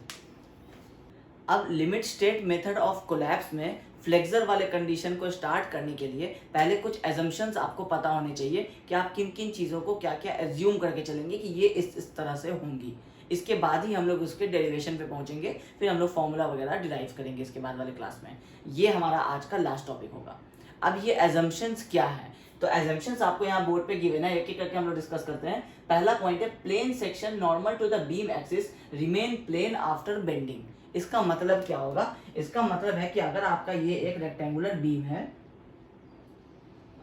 अब limit state method of collapse में फ्लेक्सर वाले कंडीशन को स्टार्ट करने के लिए पहले कुछ एजम्पशंस आपको पता होने चाहिए कि आप किन किन चीज़ों को क्या क्या एज्यूम करके चलेंगे कि ये इस तरह से होंगी। इसके बाद ही हम लोग उसके डेरिवेशन पे पहुंचेंगे, फिर हम लोग फॉर्मूला वगैरह डिराइव करेंगे इसके बाद वाले क्लास में। ये हमारा आज का लास्ट टॉपिक होगा। अब ये एजम्पशंस क्या है, तो एजम्पशंस आपको यहाँ बोर्ड पे गिवन है, एक एक करके हम लोग डिस्कस करते हैं। पहला पॉइंट है plane section normal to the beam axis remain plane after bending. इसका मतलब क्या होगा, इसका मतलब है कि अगर आपका ये एक रेक्टेंगुलर बीम है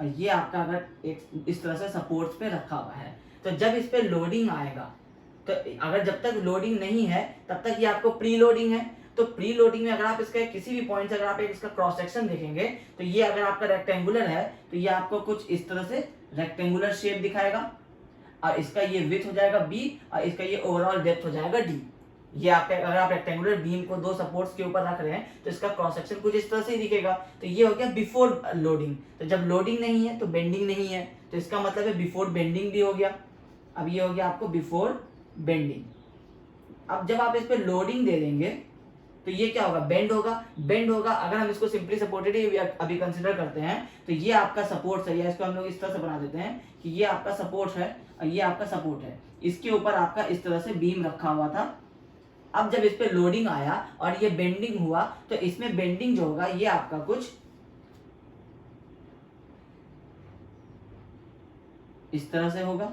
और ये आपका अगर एक इस तरह से सपोर्ट्स पे रखा हुआ है, तो जब इस पे लोडिंग आएगा, तो अगर जब तक लोडिंग नहीं है तब तक ये आपको प्री लोडिंग है। तो प्री लोडिंग में अगर आप इसका किसी भी पॉइंट से अगर आप इसका क्रॉस सेक्शन देखेंगे तो ये अगर आपका रेक्टेंगुलर है तो ये आपको कुछ इस तरह से रेक्टेंगुलर शेप दिखाएगा और इसका ये विड्थ हो जाएगा b और इसका ये ओवरऑल डेप्थ हो जाएगा d, ये आपके अगर आप रेक्टेंगुलर बीम को दो सपोर्ट्स के ऊपर रख रहे हैं तो इसका क्रॉस सेक्शन कुछ इस तरह से ही दिखेगा। तो ये हो गया बिफोर लोडिंग। तो जब लोडिंग नहीं है तो बेंडिंग नहीं है, तो इसका मतलब है बिफोर बेंडिंग भी हो गया। अब ये हो गया आपको बिफोर बेंडिंग। अब जब आप इस पे लोडिंग दे देंगे तो ये क्या होगा, बेंड होगा। बेंड होगा, अगर हम इसको सिंपली सपोर्टेड ही अभी कंसिडर करते हैं तो ये आपका सपोर्ट है, या इसको हम लोग इस तरह से बना देते हैं कि ये आपका सपोर्ट है और ये आपका सपोर्ट है, इसके ऊपर आपका इस तरह से बीम रखा हुआ था। अब जब इस पे लोडिंग आया और ये बेंडिंग हुआ तो इसमें बेंडिंग जो होगा ये आपका कुछ इस तरह से होगा।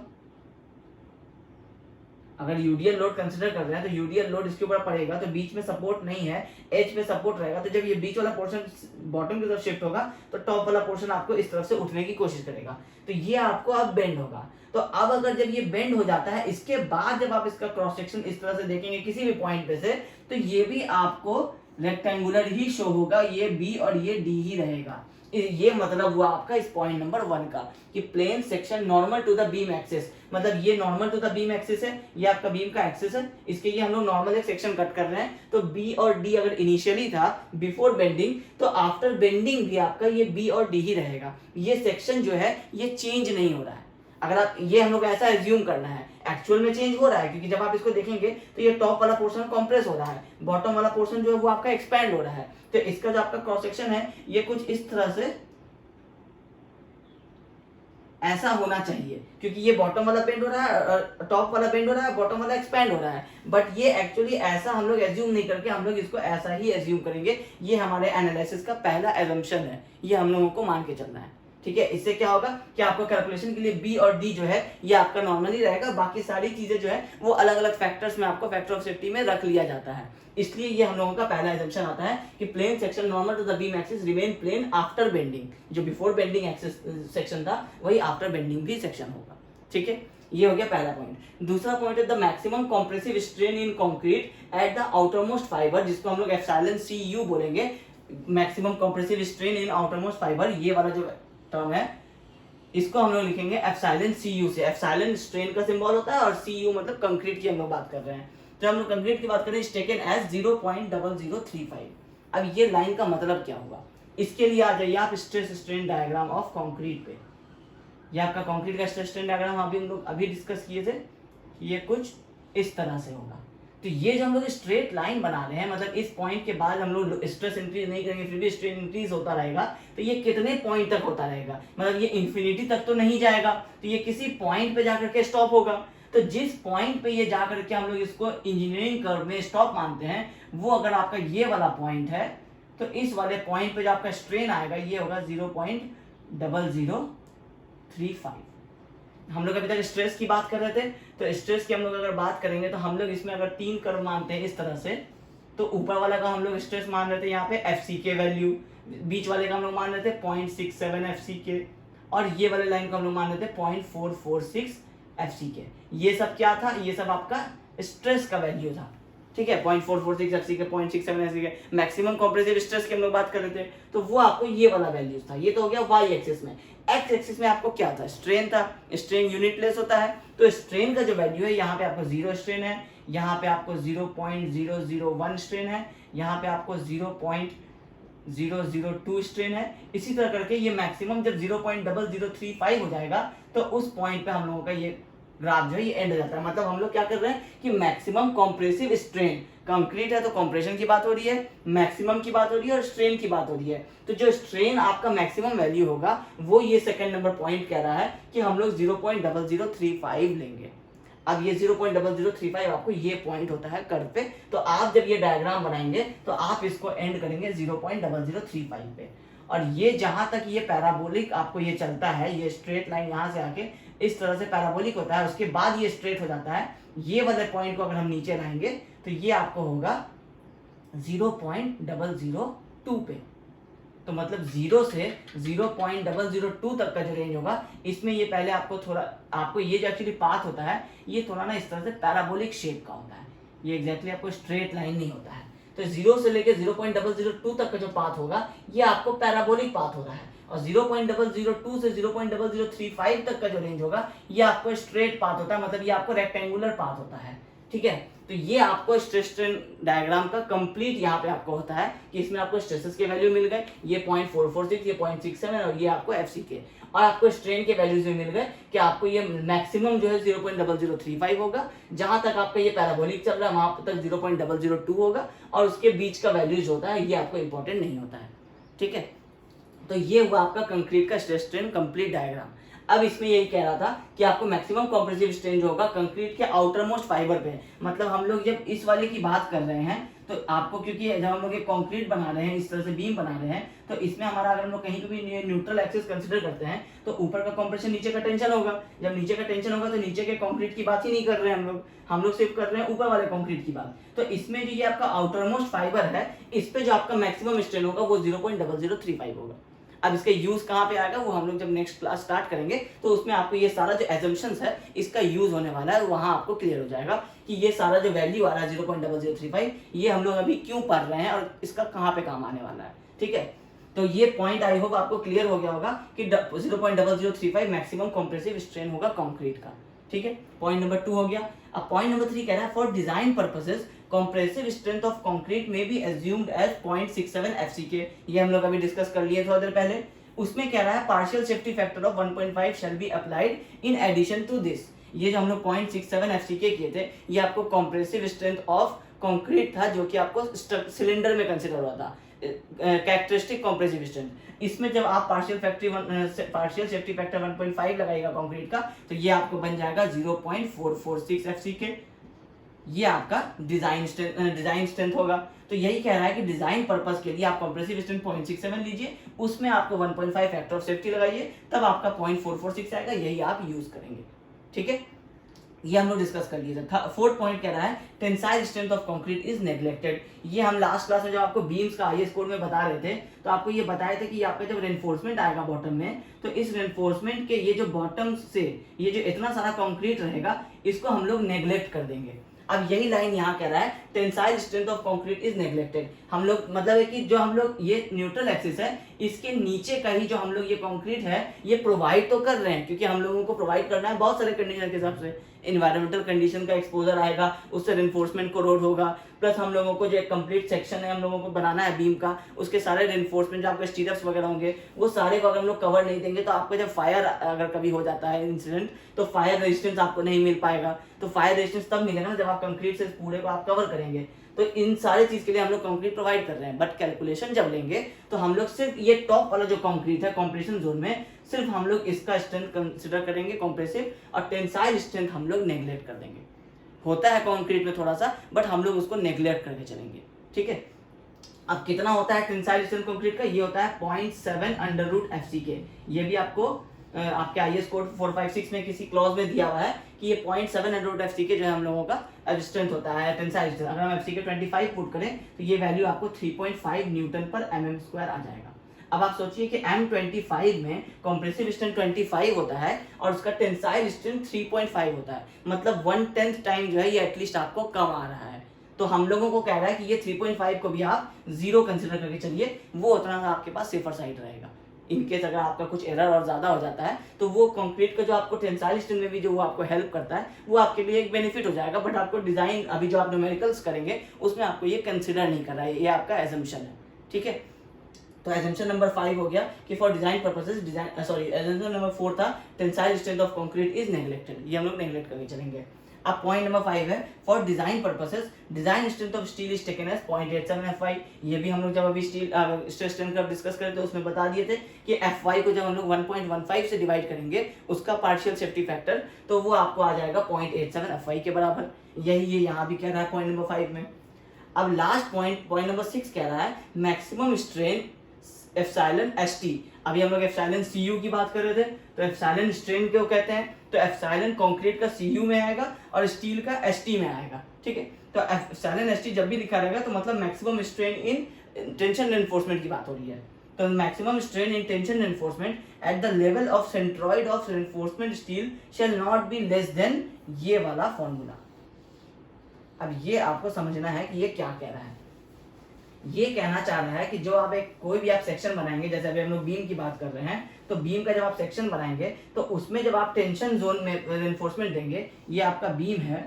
अगर यूडीएल लोड कंसिडर कर रहे हैं तो यूडीएल लोड इसके ऊपर पड़ेगा, तो बीच में सपोर्ट नहीं है, एज पे सपोर्ट रहेगा, तो जब ये बीच वाला पोर्शन बॉटम की तरफ शिफ्ट होगा तो टॉप वाला पोर्शन आपको इस तरफ से उठने की कोशिश करेगा, तो ये आपको अब बेंड होगा। तो अब अगर जब ये बेंड हो जाता है, इसके बाद जब आप इसका क्रॉस सेक्शन इस तरह से देखेंगे किसी भी पॉइंट पे से, तो ये भी आपको रेक्टेंगुलर ही शो होगा, ये बी और ये डी ही रहेगा। ये मतलब हुआ आपका इस पॉइंट नंबर 1 का कि plane section normal to the beam axis, मतलब ये normal to the beam axis है, ये आपका बीम का एक्सिस है, इसके ये हम लोग नॉर्मल एक सेक्शन कट कर रहे हैं। तो बी और डी अगर इनिशियली था बिफोर बेंडिंग, तो आफ्टर बेंडिंग भी आपका ये बी और डी ही रहेगा। ये सेक्शन जो है ये चेंज नहीं हो रहा है। अगर आप ये हम लोग ऐसा एज्यूम करना है, एक्चुअल में चेंज हो रहा है, क्योंकि जब आप इसको देखेंगे तो ये टॉप वाला पोर्शन कॉम्प्रेस हो रहा है, बॉटम वाला पोर्शन जो है वो आपका एक्सपैंड हो रहा है। तो इसका जो आपका क्रॉस सेक्शन है ये कुछ इस तरह से ऐसा होना चाहिए, क्योंकि ये बॉटम वाला बेंड हो रहा है, टॉप वाला बेंड हो रहा है, बॉटम वाला एक्सपैंड हो रहा है, बट ये एक्चुअली ऐसा हम लोग एज्यूम नहीं करके हम लोग इसको ऐसा ही एज्यूम करेंगे। ये हमारे एनालिसिस का पहला एजम्पशन है, ये हम लोगों को मान के चलना है। ठीक है, इससे क्या होगा कि आपको कैलकुलेशन के लिए बी और डी जो है ये आपका नॉर्मली रहेगा, बाकी सारी चीजें जो है वो अलग अलग फैक्टर्स में आपको फैक्टर ऑफ सेफ्टी में रख लिया जाता है। इसलिए ये हम लोगों का पहला एजम्पशन आता है कि plane section normal to the beam axis remain plane after bending. जो बिफोर बेंडिंग एक्सिस सेक्शन था वही आफ्टर बेंडिंग भी सेक्शन होगा। ठीक है, ये हो गया पहला पॉइंट। दूसरा पॉइंट है the maximum compressive strain in concrete at the outermost fibre, जिसको हम लोग एप्सिलॉन CU बोलेंगे, maximum compressive strain in outermost fibre. ये वाला जो टर्म है इसको हम लोग लिखेंगे एप्सिलॉन CU से। एप्सिलॉन स्ट्रेन का सिंबल होता है और CU मतलब कंक्रीट की हम लोग बात कर रहे हैं। तो हम लोग कंक्रीट की बात करें, इज टेकन एज 0.0035। अब ये लाइन का मतलब क्या होगा, इसके लिए आ जाइए आप stress strain diagram of concrete पे। ये आपका कंक्रीट का स्ट्रेस स्ट्रेन डायग्राम अभी हम लोग अभी डिस्कस किए थे, ये कुछ इस तरह से होगा। तो ये जो हम लोग स्ट्रेट लाइन बना रहे हैं, मतलब इस पॉइंट के बाद हम लोग स्ट्रेस इंक्रीज नहीं करेंगे फिर भी स्ट्रेन इंक्रीज होता रहेगा, तो ये कितने पॉइंट तक होता रहेगा, मतलब ये इंफिनिटी तक तो नहीं जाएगा, तो ये किसी पॉइंट पे जाकर के स्टॉप होगा। तो जिस पॉइंट पे ये जाकर के हम लोग इसको इंजीनियरिंग कर्व में स्टॉप मानते हैं, वो अगर आपका ये वाला पॉइंट है, तो इस वाले पॉइंट पे जो आपका स्ट्रेन आएगा ये होगा 0.0035। हम लोग अभी तक स्ट्रेस की बात कर रहे थे, तो स्ट्रेस की हम लोग अगर बात करेंगे तो हम लोग इसमें अगर 3 कर्व मानते हैं इस तरह से, तो ऊपर वाला का हम लोग स्ट्रेस मान रहे थे यहाँ पे FCK वैल्यू, बीच वाले का हम लोग मान रहे थे 0.67 FCK, और ये वाले लाइन का हम लोग मान रहे थे 0.446 FCK। ये सब क्या था, ये सब आपका स्ट्रेस का वैल्यू था। ठीक है, 0.446 FCK, 0.67 FCK, maximum compressive stress की हम लोग बात कर रहे थे, तो वो आपको ये वाला वैल्यू था। ये तो हो गया y एक्सिस में। x एक्सिस में आपको क्या था, स्ट्रेन था। स्ट्रेन यूनिटलेस होता है, तो स्ट्रेन का जो वैल्यू है यहाँ पे आपको 0 स्ट्रेन है, यहाँ पे आपको 0.001 स्ट्रेन है, यहाँ पे आपको 0.002 स्ट्रेन है। इसी तरह करके ये मैक्सिमम जब 0.0035 हो जाएगा तो उस पॉइंट पे हम लोगों का ये ग्राफ जो है ये एंड हो जाता है। मतलब हम लोग क्या कर रहे हैं कि मैक्सिमम कॉम्प्रेसिव स्ट्रेन, कंक्रीट है तो कॉम्प्रेशन की बात हो रही है, मैक्सिमम की बात हो रही है और स्ट्रेन की बात हो रही है। तो जो स्ट्रेन आपका मैक्सिमम वैल्यू होगा वो ये सेकंड नंबर पॉइंट कह रहा है कि हम लोग 0.0035 लेंगे। अब ये 0.0035 आपको ये पॉइंट होता है कर्व पे, तो आप जब ये डायग्राम बनाएंगे तो आप इसको एंड करेंगे 0.0035 पे। और ये जहां तक ये पैराबोलिक आपको ये चलता है, ये स्ट्रेट लाइन यहाँ से आके इस तरह से पैराबोलिक होता है, उसके बाद ये स्ट्रेट हो जाता है। ये वाले पॉइंट को अगर हम नीचे लाएंगे तो ये आपको होगा 0.002 पे। तो मतलब 0 से 0.002 तक का जो रेंज होगा, इसमें ये पहले आपको थोड़ा, आपको ये जो एक्चुअली पाथ होता है ये थोड़ा ना इस तरह से पैराबोलिक शेप का होता है, ये एग्जैक्टली आपको स्ट्रेट लाइन नहीं होता है। तो 0 से लेके 0.002 तक का जो पाथ होगा ये आपको पैराबोलिक पाथ हो रहा है, और 0.002 से 0.0035 तक का जो रेंज होगा ये आपको स्ट्रेट पाथ होता है, मतलब ये आपको रेक्टेंगुलर पाथ होता है। ठीक है, तो ये आपको स्ट्रेस स्ट्रेन डायग्राम का कंप्लीट यहाँ पे आपको होता है कि इसमें आपको स्ट्रेसेस के वैल्यू मिल गए, ये 0.446, ये 0.67 और ये आपको FCK, और आपको स्ट्रेन के वैल्यूज भी मिल गए कि आपको ये मैक्सिमम जो है 0.0035 होगा, जहां तक आपका ये पैराबोलिक चल रहा है वहां तक 0.002 होगा, और उसके बीच का वैल्यूज होता है ये आपको इंपॉर्टेंट नहीं होता है। ठीक है, तो ये हुआ आपका कंक्रीट का स्ट्रेस स्ट्रेन कंप्लीट डायग्राम। अब इसमें यही कह रहा था कि आपको मैक्सिमम कॉम्प्रेसिव स्ट्रेन जो होगा कंक्रीट के आउटर मोस्ट फाइबर पे, मतलब हम लोग जब इस वाले की बात कर रहे हैं तो आपको, क्योंकि जब हम लोग एक कंक्रीट बना रहे हैं, इस तरह से बीम बना रहे हैं, तो इसमें हमारा अगर हम लोग कहीं भी न्यूट्रल एक्सिस कंसीडर करते हैं तो ऊपर का कंप्रेशन नीचे का टेंशन होगा। जब नीचे का टेंशन होगा तो नीचे के कंक्रीट की बात ही नहीं कर रहे हैं हम लोग सिर्फ कर रहे हैं ऊपर वाले कंक्रीट की बात। तो इसमें जो ये आपका आउटर मोस्ट फाइबर है, इस पे जो आपका मैक्सिमम स्ट्रेन होगा वो 0.0035 होगा। अब इसका यूज कहाँ पे आएगा वो हम लोग जब नेक्स्ट क्लास स्टार्ट करेंगे तो उसमें आपको ये सारा जो एजम्पशंस है इसका यूज होने वाला है, वहां आपको क्लियर हो जाएगा कि ये सारा जो वैल्यू आ रहा है 0.0035 ये हम लोग अभी क्यों पढ़ रहे हैं और इसका कहाँ पे काम आने वाला है। ठीक है, तो ये पॉइंट आई होप आपको क्लियर हो गया होगा कि 0.0035 मैक्सिमम कॉम्प्रेसिव स्ट्रेन होगा कंक्रीट का। ठीक है, पॉइंट नंबर 2 हो गया। अब पॉइंट नंबर 3 कह रहा है for design purposes compressive strength of concrete may be assumed as 0.67 FCK। ये हम लोग अभी डिस्कस कर लिए थोड़ा देर पहले। उसमें कह रहा है partial safety factor of 1.5 shall be applied in addition to this। ये जो हम लोग 0.67 FCK किए थे ये आपको compressive strength of concrete था जो कि आपको सिलेंडर में कंसिडर हुआ था, कैरेक्टरिस्टिक कॉम्प्रेसिव स्ट्रेंथ। इसमें जब आप पार्शियल सेफ्टी फैक्टर 1.5 लगाएगा कंक्रीट का तो ये आपको बन जाएगा 0.446 FCK। ये आपका डिजाइन स्ट्रेंथ होगा। तो यही कह रहा है कि डिजाइन पर्पस के लिए आप कंप्रेसिव स्ट्रेंथ 0.67 लीजिए, उसमें आपको 1.5 फैक्टर ऑफ सेफ्टी लगाइए, तब आपका 0.446 आएगा, यही आप यूज करेंगे। ठीक है, ये हम लोग डिस्कस कर लिए थे। फोर्थ पॉइंट कह रहा है tensile strength of concrete is neglected. ये हम लास्ट क्लास में जब आपको बीम्स का आईएस कोड में बता रहे थे तो आपको ये बताए थे कि आपका जब रेनफोर्समेंट आएगा बॉटम में तो इस रेनफोर्समेंट के ये जो बॉटम से ये जो इतना सारा कंक्रीट रहेगा इसको हम लोग नेग्लेक्ट कर देंगे। अब यही लाइन यहाँ कह रहा है tensile strength of concrete is neglected. हम लोग मतलब है कि जो हम लोग ये न्यूट्रल एक्सिस है इसके नीचे का ही जो हम लोग ये कंक्रीट है ये प्रोवाइड तो कर रहे हैं, क्योंकि हम लोगों को प्रोवाइड करना है बहुत सारे कंडीशन के हिसाब से। इन्वायरमेंटल कंडीशन का एक्सपोजर आएगा, उससे रेनफोर्समेंट को रोड होगा, प्लस हम लोगों को जो एक कंप्लीट सेक्शन है हम लोगों को बनाना है बीम का, उसके सारे रेनफोर्समेंट जो आपके स्टीरअप्स वगैरह होंगे वो सारे को अगर हम लोग कवर नहीं देंगे तो आपको जब फायर अगर कभी हो जाता है इंसिडेंट तो फायर रेजिस्टेंस आपको नहीं मिल पाएगा। तो फायर रेजिस्टेंस तब मिलेगा ना जब आप कंक्रीट से पूरे को आप कवर करेंगे। तो इन सारे चीज के लिए हम लोग कंक्रीट प्रोवाइड कर रहे हैं, बट कैलकुलेशन जब लेंगे तो हम लोग सिर्फ ये टॉप वाला जो कंक्रीट है कंप्रेशन जोन में सिर्फ हम लोग इसका स्ट्रेंथ कंसीडर करेंगे कंप्रेसिव, और टेंसाइल स्ट्रेंथ हम लोग नेग्लेक्ट कर देंगे। होता है कंक्रीट में थोड़ा सा, बट हम लोग उसको नेग्लेक्ट करके चलेंगे। ठीक है, अब कितना होता है टेंसाइल स्ट्रेंथ कंक्रीट का, ये होता है 0.7 FCK। ये भी आपको आपके आईएस कोड 456 में किसी क्लॉज में दिया हुआ है कि ये 0.7 FCK जो है हम लोगों का स्ट्रेंथ होता है टेंसाइल स्ट्रेंथ। अगर हम FCK 25 पुट करें तो ये वैल्यू आपको 3.5 न्यूटन पर mm² आ जाएगा। अब आप सोचिए कि M25 में कॉम्प्रेसिव स्ट्रेंथ 25 होता है और उसका टेंसाइल स्ट्रेंथ 3.5 होता है, मतलब 1/10 टाइम जो है ये एटलीस्ट आपको कम आ रहा है। तो हम लोगों को कह रहा है कि ये 3.5 को भी आप 0 कंसिडर करके चलिए, वो उतना आपके पास सेफर साइड रहेगा। इनकेस अगर आपका कुछ एरर और ज्यादा हो जाता है तो वो कंक्रीट का जो आपको टेंसाइल स्ट्रेंथ में भी जो वो आपको हेल्प करता है वो आपके लिए एक बेनिफिट हो जाएगा, बट आपको डिजाइन अभी जो आप न्यूमेरिकल्स करेंगे उसमें आपको ये कंसिडर नहीं कर रहा है, ये आपका एजम्पशन है। ठीक है, तो एजम्पशन नंबर 5 हो गया कि for design purposes assumption number 4 था tensile strength of concrete is neglected, ये हम लोग नेग्लेक्ट करके चलेंगे। अब पॉइंट नंबर 5 है for design purposes design strength of steel is taken as 0.87 FY। ये भी हम लोग जब अभी स्टील स्ट्रेस स्ट्रेंथ का डिस्कस करते हैं उसमें बता दिए थे कि FY को जब हम लोग 1.15 से डिवाइड करेंगे उसका पार्शियल सेफ्टी फैक्टर तो वो आपको आ जाएगा 0.87 FY के बराबर। यही ये यहाँ भी कह रहा है पॉइंट नंबर 5 में। अब लास्ट पॉइंट नंबर 6 कह रहा है मैक्सिमम स्ट्रेन एप्सिलॉन ST। अभी हम लोग एप्सिलॉन CU की बात कर रहे थे, तो एप्सिलॉन स्ट्रेन क्यों कहते हैं, तो एप्सिलॉन कंक्रीट का CU में आएगा और स्टील का ST में आएगा। ठीक है, तो एप्सिलॉन ST जब भी लिखा रहेगा तो मतलब maximum strain in tension reinforcement की बात हो रही है। तो maximum strain in tension reinforcement at the level of centroid of reinforcement steel shall not be less than ये वाला फॉर्मूला। अब ये आपको समझना है कि ये क्या कह रहा है। ये कहना चाह रहा है कि जो आप कोई भी आप सेक्शन बनाएंगे, जैसे अभी हम लोग बीम की बात कर रहे हैं, तो बीम का जब आप सेक्शन बनाएंगे तो उसमें जब आप टेंशन जोन में रेनफोर्समेंट देंगे, ये आपका बीम है,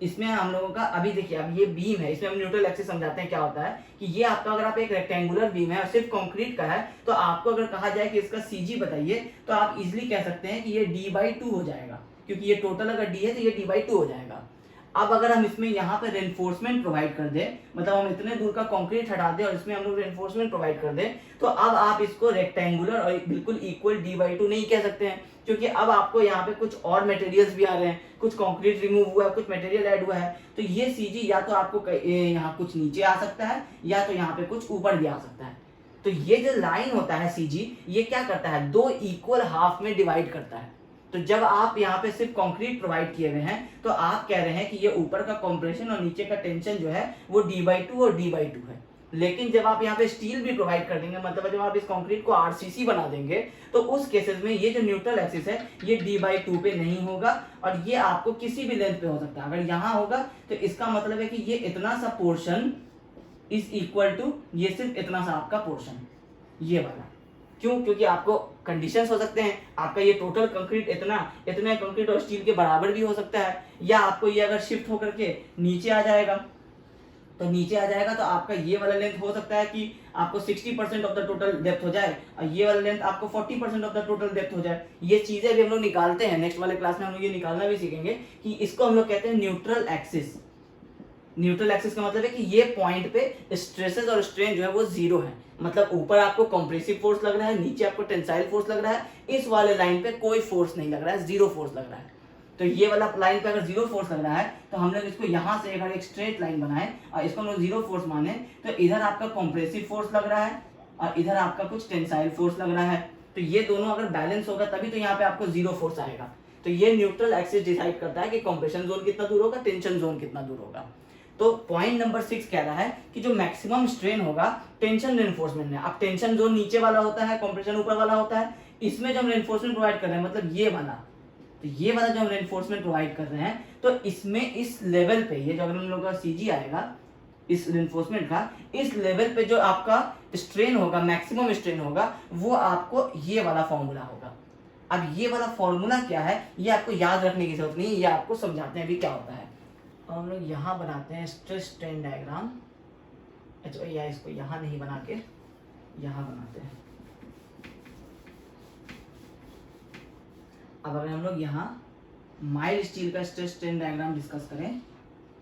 इसमें हम लोगों का अभी देखिए, अब ये बीम है, इसमें हम न्यूट्रल एक्सिस समझाते हैं क्या होता है कि ये आपका अगर आप एक रेक्टेंगुलर बीम है और सिर्फ कंक्रीट का है, तो आपको अगर कहा जाए कि इसका सीजी बताइए, तो आप इजीली कह सकते हैं कि ये d/2 हो जाएगा, क्योंकि ये टोटल अगर d है तो ये d/2 हो जाएगा। अब अगर हम इसमें यहाँ पे रेनफोर्समेंट प्रोवाइड कर दें, मतलब हम इतने दूर का कंक्रीट हटा दें और इसमें हम लोग रेनफोर्समेंट प्रोवाइड कर दें, तो अब आप इसको रेक्टेंगुलर और बिल्कुल इक्वल d/2 नहीं कह सकते हैं, क्योंकि अब आपको यहाँ पे कुछ और मटेरियल्स भी आ रहे हैं, कुछ कंक्रीट रिमूव हुआ है, कुछ मटेरियल ऐड हुआ है, तो ये सीजी या तो आपको यहाँ कुछ नीचे आ सकता है या तो यहाँ पे कुछ ऊपर भी आ सकता है। तो ये जो लाइन होता है सीजी, ये क्या करता है, दो इक्वल हाफ में डिवाइड करता है। तो जब आप यहाँ पे सिर्फ कंक्रीट प्रोवाइड किए हुए हैं, तो आप कह रहे हैं कि ये ऊपर का कंप्रेशन और नीचे का टेंशन जो है वो d/2 और d/2 है। लेकिन जब आप यहाँ पे स्टील भी प्रोवाइड कर देंगे, मतलब जब आप इस कंक्रीट को आरसीसी बना देंगे, तो उस केसेस में ये जो न्यूट्रल एक्सिस है ये d/2 पे नहीं होगा, और ये आपको किसी भी लेंथ पे हो सकता है। अगर यहाँ होगा तो इसका मतलब है कि ये इतना सा पोर्शन इज इक्वल टू ये सिर्फ इतना सा आपका पोर्शन, ये वाला। क्यों? क्योंकि आपको कंडीशंस हो सकते हैं, आपका ये टोटल कंक्रीट इतने कंक्रीट और स्टील के बराबर भी हो सकता है, या आपको ये अगर शिफ्ट होकर के नीचे आ जाएगा, तो नीचे आ जाएगा तो आपका ये वाला लेंथ हो सकता है कि आपको 60% ऑफ द टोटल डेप्थ हो जाए, और ये वाला लेंथ आपको 40% ऑफ द टोटल डेप्थ हो जाए। ये चीजें भी हम लोग निकालते हैं, नेक्स्ट वाले क्लास में हम लोग ये निकालना भी सीखेंगे कि इसको हम लोग कहते हैं न्यूट्रल एक्सिस। न्यूट्रल एक्सिस का मतलब है कि ये पॉइंट पे स्ट्रेसेस और स्ट्रेन जो है वो जीरो है, मतलब ऊपर आपको कंप्रेसिव फोर्स लग रहा है, नीचे आपको टेंसाइल फोर्स लग रहा है, इस वाले लाइन पे कोई फोर्स नहीं लग रहा है, जीरो फोर्स लग रहा है। तो ये वाला लाइन पे अगर जीरो फोर्स लग रहा है, तो हम लोग इसको यहाँ से अगर एक स्ट्रेट लाइन बनाए और इसको हम लोग जीरो फोर्स माने, तो इधर आपका कंप्रेसिव फोर्स लग रहा है और इधर आपका कुछ टेंसाइल फोर्स लग रहा है, तो ये दोनों अगर बैलेंस होगा तभी तो यहाँ पे आपको जीरो फोर्स आएगा। तो ये न्यूट्रल एक्सिस डिसाइड करता है कि कंप्रेशन जोन कितना दूर होगा, टेंशन जोन कितना दूर होगा। तो पॉइंट नंबर 6 कह रहा है कि जो मैक्सिमम स्ट्रेन होगा टेंशन रेनफोर्समेंट में। अब टेंशन जोन नीचे वाला होता है, कंप्रेशन ऊपर वाला होता है, इसमें जो हम रेनफोर्समेंट प्रोवाइड कर रहे हैं, मतलब ये वाला, तो ये वाला जो हम रेनफोर्समेंट प्रोवाइड कर रहे हैं, तो इसमें इस लेवल पे ये जो अगर हम लोग का सीजी आएगा इस रेनफोर्समेंट का, इस लेवल पे जो आपका स्ट्रेन होगा, मैक्सिमम स्ट्रेन होगा, वो आपको ये वाला फॉर्मूला होगा। अब ये वाला फॉर्मूला क्या है ये आपको याद रखने की जरूरत नहीं है, ये आपको समझाते हैं अभी क्या होता है। और हम लोग यहाँ बनाते हैं स्ट्रेस स्ट्रेन डायग्राम। अच्छा, या इसको यहाँ नहीं बना के यहाँ बनाते हैं। अब अगर हम लोग यहाँ माइल्ड स्टील का स्ट्रेस स्ट्रेन डायग्राम डिस्कस करें,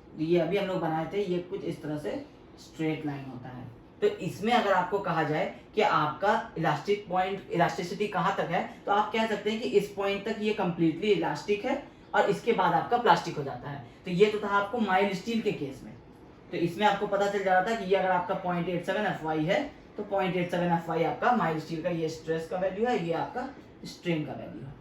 तो ये अभी हम लोग बनाए थे, ये कुछ इस तरह से स्ट्रेट लाइन होता है। तो इसमें अगर आपको कहा जाए कि आपका इलास्टिक पॉइंट, इलास्टिसिटी कहाँ तक है, तो आप कह सकते हैं कि इस पॉइंट तक ये कंप्लीटली इलास्टिक है और इसके बाद आपका प्लास्टिक हो जाता है। तो ये तो था आपको माइल्ड स्टील के केस में। तो इसमें आपको पता चल जा रहा था कि ये अगर आपका 0.87 FY है, तो 0.87 FY आपका माइल्ड स्टील का ये स्ट्रेस का वैल्यू है, ये आपका स्ट्रेन का वैल्यू है।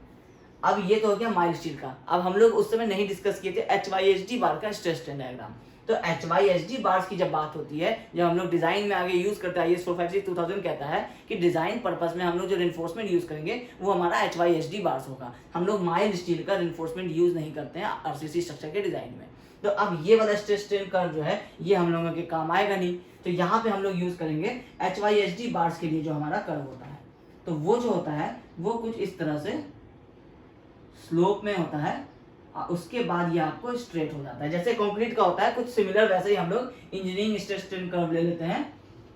अब ये तो हो गया माइल्ड स्टील का। अब हम लोग उस समय नहीं डिस्कस किए थे HYHD बार का स्ट्रेस स्ट्रेन डायग्राम। तो HYHD बार्स की जब बात होती है, जब हम लोग डिजाइन में आगे यूज करते हैं, IS 456-2000 कहता है कि डिजाइन पर्पस में हम लोग जो रेनफोर्समेंट यूज करेंगे वो हमारा HYHD बार्स होगा। हम लोग माइल्ड स्टील का रेनफोर्समेंट यूज नहीं करते हैं RCC स्ट्रक्चर के डिजाइन में। तो अब ये वाला स्ट्रेस स्ट्रेन कर्व जो है ये हम लोगों के काम आएगा नहीं, तो यहाँ पे हम लोग यूज करेंगे HYHD बार्स के लिए जो हमारा कर्व होता है। तो वो जो होता है वो कुछ इस तरह से स्लोप में होता है, उसके बाद ये आपको स्ट्रेट हो जाता है, जैसे कंक्रीट का होता है कुछ सिमिलर, वैसे ही हम लोग इंजीनियरिंग स्ट्रेस स्ट्रेन कर्व ले लेते हैं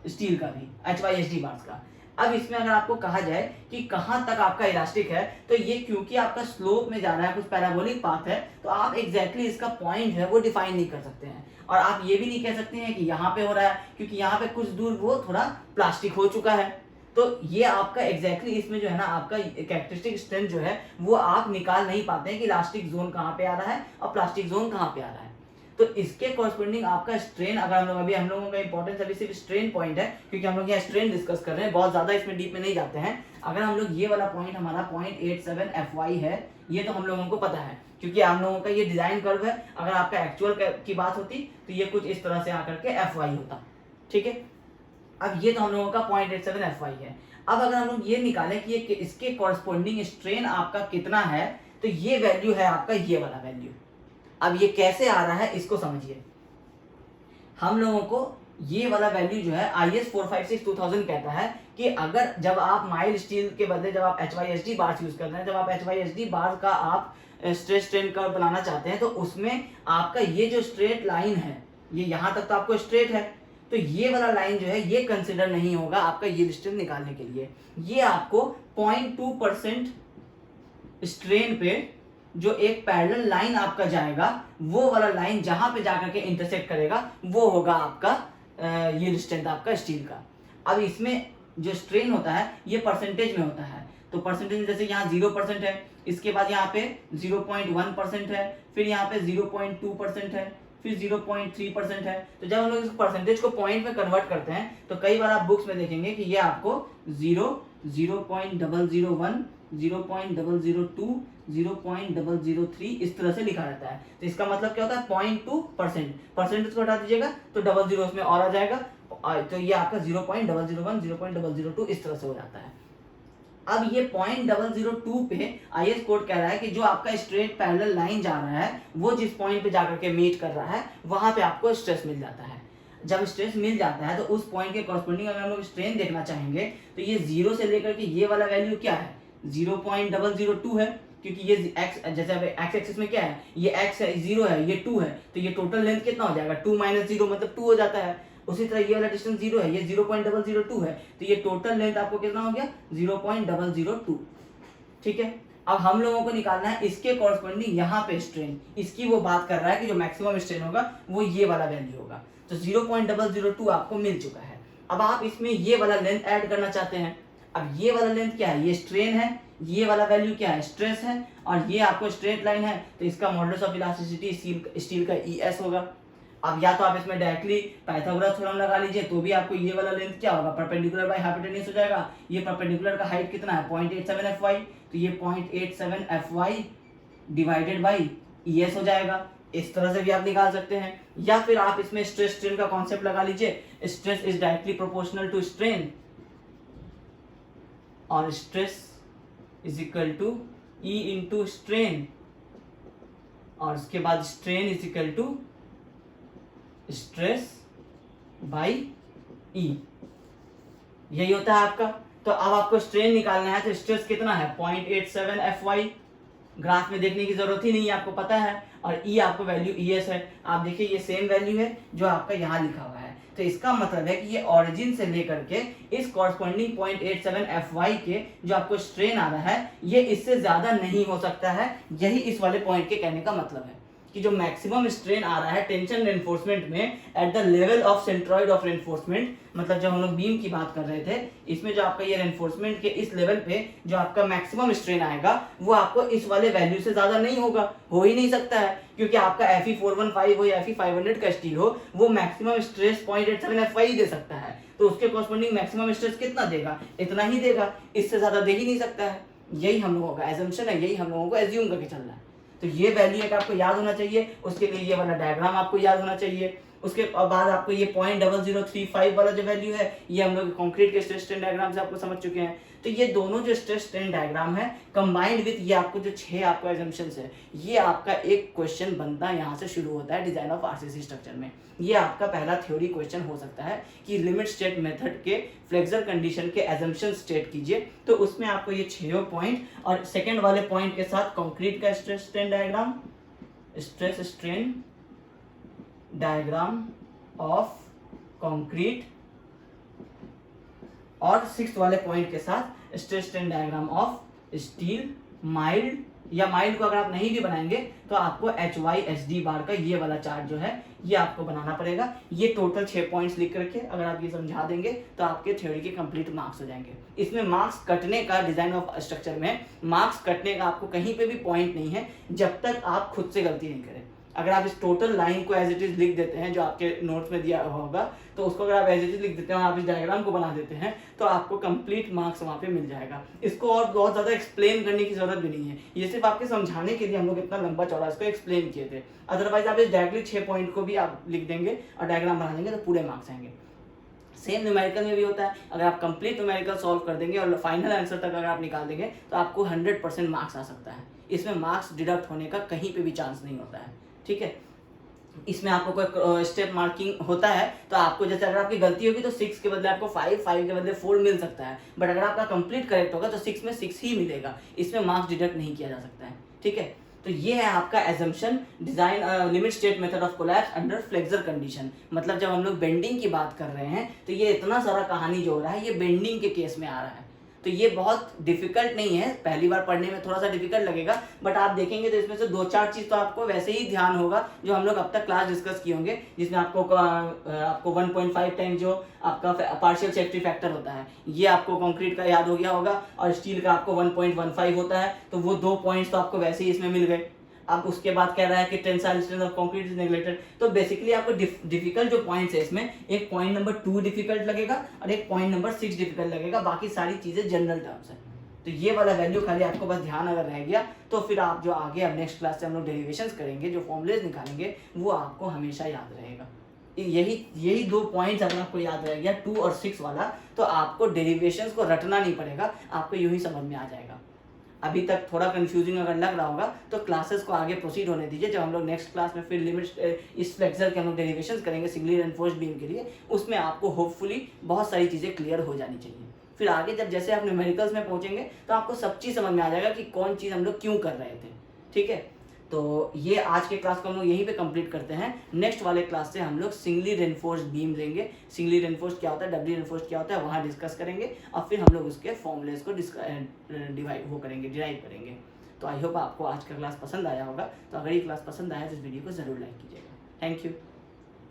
स्टील का भी, HYHD बार्स का। अब इसमें अगर आपको कहा जाए कि कहाँ तक आपका इलास्टिक है, तो ये क्योंकि आपका स्लोप में जा रहा है, कुछ पैराबोलिक पाथ है, तो आप एग्जैक्टली इसका पॉइंट है वो डिफाइन नहीं कर सकते हैं। और आप ये भी नहीं कह सकते हैं कि यहाँ पे हो रहा है, क्योंकि यहाँ पे कुछ दूर वो थोड़ा प्लास्टिक हो चुका है। तो ये आपका एग्जैक्टली इसमें जो है ना आपका कैरेक्टरिस्टिक स्ट्रेंथ जो है वो आप निकाल नहीं पाते हैं कि इलास्टिक जोन कहाँ पे आ रहा है और प्लास्टिक जोन कहाँ पे आ रहा है। तो इसके कॉरस्पॉन्डिंग आपका स्ट्रेन, अगर हम लोग अभी हम लोगों का इंपॉर्टेंस अभी सिर्फ स्ट्रेन पॉइंट है, क्योंकि हम लोग यहाँ स्ट्रेन डिस्कस कर रहे हैं, बहुत ज्यादा इसमें डीप में नहीं जाते हैं। अगर हम लोग ये वाला पॉइंट हमारा 0.87 FY है, ये तो हम लोगों को पता है क्योंकि हम लोगों का ये डिजाइन कर्व है। अगर आपका एक्चुअल की बात होती तो ये कुछ इस तरह से आकर के FY होता, ठीक है। अब ये तो हम लोगों का 0.87 FY है। अब अगर हम लोग ये निकालें कि ये इसके कॉरस्पॉन्डिंग स्ट्रेन आपका कितना है, तो ये वैल्यू है आपका ये वाला वैल्यू। अब ये कैसे आ रहा है इसको समझिए। हम लोगों को ये वाला वैल्यू जो है IS 456-2000 कहता है कि अगर जब आप माइल्ड स्टील के बदले जब आप HYSD बार्स यूज करते हैं, जब आप HYSD बार का आप स्ट्रेस स्ट्रेन कर्व बनाना चाहते हैं, तो उसमें आपका ये जो स्ट्रेट लाइन है, ये यहाँ तक तो आपको स्ट्रेट है, तो ये वाला लाइन जो है ये कंसिडर नहीं होगा आपका यील्ड स्ट्रेंथ निकालने के लिए। ये आपको 0.2% स्ट्रेन पे जो एक पैरेलल लाइन आपका जाएगा, वो वाला लाइन जहां पे जाकर के इंटरसेक्ट करेगा, वो होगा आपका यील्ड स्ट्रेंथ आपका स्टील का। अब इसमें जो स्ट्रेन होता है ये परसेंटेज में होता है, तो परसेंटेज जैसे यहाँ 0% है, इसके बाद यहाँ पे 0.1% है, फिर यहाँ पे 0.2% है, फिर 0.3% है। तो जब हम लोग इस परसेंटेज को पॉइंट में कन्वर्ट करते हैं तो कई बार आप बुक्स में देखेंगे कि ये आपको 0, 0.001, 0.002, 0.003 इस तरह से लिखा रहता है। तो इसका मतलब क्या होता है 0.2%, परसेंटेज को हटा दीजिएगा तो 00 उसमें और आ जाएगा, तो ये आपका 0.001, 0.002 इस तरह से हो जाता है। अब ये 0.002 पे IS कोड कह रहा है कि जो आपका स्ट्रेट पैरेलल लाइन जा रहा है वो जिस पॉइंट पे जाकर के मीट कर रहा है वहां पे आपको स्ट्रेस मिल जाता है। जब स्ट्रेस मिल जाता है तो उस पॉइंट के कॉरस्पॉन्डिंग अगर हम लोग स्ट्रेन देखना चाहेंगे तो ये 0 से लेकर के ये वाला वैल्यू क्या है 0.002 है, क्योंकि ये x जैसे एक्स एक्सिस में क्या है, ये x है 0 है, ये 2 है, तो ये टोटल लेंथ कितना हो जाएगा 2 - 0 मतलब 2 हो जाता है। उसी तरह ये वाला डिस्टेंस 0 है, ये 0.002 है, तो ये टोटल लेंथ आपको कितना हो गया 0.002। ठीक है, अब हम लोगों को निकालना है इसके कॉरस्पॉन्डिंग यहाँ पे स्ट्रेन, इसकी वो बात कर रहा है कि जो मैक्सिमम स्ट्रेन होगा वो ये वाला वैल्यू होगा। तो 0.002 आपको मिल चुका है। अब आप इसमें ये वाला लेंथ ऐड करना चाहते हैं। अब ये वाला लेंथ क्या है, ये स्ट्रेन है, ये वाला वैल्यू क्या है स्ट्रेस है, और ये आपको स्ट्रेट लाइन है, तो इसका मॉडुलस ऑफ इलास्टिसिटी स्टील का ES होगा। अब या तो आप इसमें डायरेक्टली पाइथागोरस थ्योरम लगा लीजिए तो भी आपको ये वाला लेंथ क्या होगा परपेंडिकुलर बाय हाइपोटेन्यूज हो जाएगा। ये परपेंडिकुलर का हाइट कितना है 0.87 FY, तो ये 0.87 FY डिवाइडेड बाई ES हो जाएगा। इस तरह से भी आप निकाल सकते हैं, या फिर आप इसमें स्ट्रेस स्ट्रेन का कॉन्सेप्ट लगा लीजिए, stress is directly proportional to strain और stress is equal to E into strain, और उसके बाद strain is equal to stress by E, यही होता है आपका। तो अब आपको स्ट्रेन निकालना है, तो स्ट्रेस कितना है 0.87 FY, ग्राफ में देखने की जरूरत ही नहीं है, आपको पता है, और E आपको वैल्यू ES है। आप देखिए ये सेम वैल्यू है जो आपका यहाँ लिखा हुआ है, तो इसका मतलब है कि ये ओरिजिन से लेकर के इस कॉरस्पॉन्डिंग 0.87 FY के जो आपको स्ट्रेन आ रहा है ये इससे ज्यादा नहीं हो सकता है। यही इस वाले पॉइंट के कहने का मतलब है कि जो मैक्सिमम स्ट्रेन आ रहा है टेंशन रेनफोर्समेंट में at the level of centroid of reinforcement, मतलब जब हम लोग बीम की बात कर रहे थे, इसमें जो आपका ये रेनफोर्समेंट के इस लेवल पे जो आपका मैक्सिमम स्ट्रेन आएगा वो आपको इस वाले वैल्यू से ज्यादा नहीं होगा, हो ही नहीं सकता है, क्योंकि आपका FE 415 हो या FE 500 का स्टील हो वो मैक्सिमम स्ट्रेस 0.87 FY ही दे सकता है, तो उसके कॉरस्पॉन्डिंग मैक्सिमम स्ट्रेस कितना देगा, इतना ही देगा, इससे ज्यादा दे ही नहीं सकता है। यही हम लोगों का एजम्पशन है, यही हम लोगों को एज्यूम करके चलना है। तो ये वैल्यू एक आपको याद होना चाहिए, उसके लिए ये वाला डायग्राम आपको याद होना चाहिए। उसके बाद आपको ये 0.0035 वाला जो वैल्यू है ये हम लोग कंक्रीट के स्ट्रेस स्ट्रेन डायग्राम से आपको समझ चुके हैं। तो ये दोनों जो स्ट्रेस स्ट्रेन डायग्राम है कंबाइंड विद ये आपको जो 6 आपको एजम्पशंस है, ये आपका एक क्वेश्चन बनता है, यहाँ से शुरू होता है डिजाइन ऑफ RCC स्ट्रक्चर में। ये आपका पहला थ्योरी क्वेश्चन हो सकता है कि लिमिट स्टेट मेथड के फ्लेक्सर कंडीशन के एजम्पशन स्टेट कीजिए, तो उसमें आपको ये 6 पॉइंट और सेकेंड वाले पॉइंट के साथ कंक्रीट का stress strain diagram, stress strain diagram of concrete, और 6th वाले पॉइंट के साथ stress strain diagram of steel mild, या माइल्ड को अगर आप नहीं भी बनाएंगे तो आपको HYSD बार का ये वाला चार्ट जो है ये आपको बनाना पड़ेगा। ये टोटल 6 पॉइंट्स लिख करके अगर आप ये समझा देंगे तो आपके थ्योरी के कंप्लीट मार्क्स हो जाएंगे। इसमें मार्क्स कटने का डिजाइन ऑफ स्ट्रक्चर में मार्क्स कटने का आपको कहीं पे भी पॉइंट नहीं है जब तक आप खुद से गलती नहीं करें। अगर आप इस टोटल लाइन को एज इट इज लिख देते हैं जो आपके नोट्स में दिया होगा, तो उसको अगर आप एज इट इज लिख देते हैं और आप इस डायग्राम को बना देते हैं तो आपको कंप्लीट मार्क्स वहाँ पे मिल जाएगा। इसको और बहुत ज़्यादा एक्सप्लेन करने की जरूरत भी नहीं है, ये सिर्फ आपके समझाने के लिए हम लोग इतना लंबा चौड़ा इसको एक्सप्लेन किए थे। अदरवाइज आप इस डायरेक्टली 6 पॉइंट को भी आप लिख देंगे और डायग्राम बना देंगे तो पूरे मार्क्स आएंगे। सेम न्यूमेरिकल में भी होता है, अगर आप कंप्लीट न्यूमेरिकल सॉल्व कर देंगे और फाइनल आंसर तक अगर आप निकाल देंगे तो आपको 100% मार्क्स आ सकता है। इसमें मार्क्स डिडक्ट होने का कहीं पे भी चांस नहीं होता है। ठीक है, इसमें आपको कोई स्टेप मार्किंग होता है तो आपको, जैसे अगर आपकी गलती होगी तो 6 के बदले आपको 5, 5 के बदले 4 मिल सकता है, बट अगर आपका कंप्लीट करेक्ट होगा तो 6 में 6 ही मिलेगा, इसमें मार्क्स डिडक्ट नहीं किया जा सकता है। ठीक है, तो ये है आपका assumption design limit state method of collapse under flexor condition. मतलब जब हम लोग बेंडिंग की बात कर रहे हैं तो ये इतना सारा कहानी जो हो रहा है ये बेंडिंग के केस में आ रहा है, तो ये बहुत डिफिकल्ट नहीं है, पहली बार पढ़ने में थोड़ा सा डिफिकल्ट लगेगा, बट आप देखेंगे तो इसमें से 2-4 चीज तो आपको वैसे ही ध्यान होगा जो हम लोग अब तक क्लास डिस्कस किए होंगे, जिसमें आपको 1.5 टाइम जो आपका पार्शियल सेफ्टी फैक्टर होता है ये आपको कंक्रीट का याद हो गया होगा, और स्टील का आपको 1.15 होता है, तो वो 2 पॉइंट्स तो आपको वैसे ही इसमें मिल गए। अब उसके बाद कह रहा है कि tensile strength of concrete is neglected, तो बेसिकली आपको डिफिकल्ट जो पॉइंट्स है इसमें, एक पॉइंट नंबर 2 डिफिकल्ट लगेगा और एक पॉइंट नंबर 6 डिफिकल्ट लगेगा, बाकी सारी चीजें जनरल टर्म्स है। तो ये वाला वैल्यू खाली आपको बस ध्यान अगर रह गया तो फिर आप जो आगे अब नेक्स्ट क्लास से हम लोग डेरिवेशंस करेंगे, जो फॉर्मुलेज निकालेंगे, वो आपको हमेशा याद रहेगा। यही 2 पॉइंट्स अगर आपको याद रह गया 2 और 6 वाला, तो आपको डेरिवेशंस को रटना नहीं पड़ेगा, आपको यूं ही समझ में आ जाएगा। अभी तक थोड़ा कंफ्यूजिंग अगर लग रहा होगा तो क्लासेस को आगे प्रोसीड होने दीजिए, जब हम लोग नेक्स्ट क्लास में फिर लिमिट इस फ्लेक्सर के हम लोग डेरिवेशंस करेंगे सिंगली रेनफोर्स्ड बीम के लिए, उसमें आपको होपफुली बहुत सारी चीज़ें क्लियर हो जानी चाहिए। फिर आगे जब जैसे आप न्यूमेरिकल्स में पहुंचेंगे तो आपको सब चीज़ समझ में आ जाएगा कि कौन चीज़ हम लोग क्यों कर रहे थे। ठीक है, तो ये आज के क्लास को हम लोग यहीं पे कंप्लीट करते हैं। नेक्स्ट वाले क्लास से हम लोग सिंगली रेनफोर्स्ड बीम लेंगे, सिंगली रेनफोर्स्ड क्या होता है, डबली रेनफोर्स्ड क्या होता है, वहाँ डिस्कस करेंगे, और फिर हम लोग उसके फॉर्मुलेज को डिराइव करेंगे। तो आई होप आपको आज का क्लास पसंद आया होगा, तो अगर ये क्लास पसंद आया तो इस वीडियो को ज़रूर लाइक कीजिएगा। Thank you.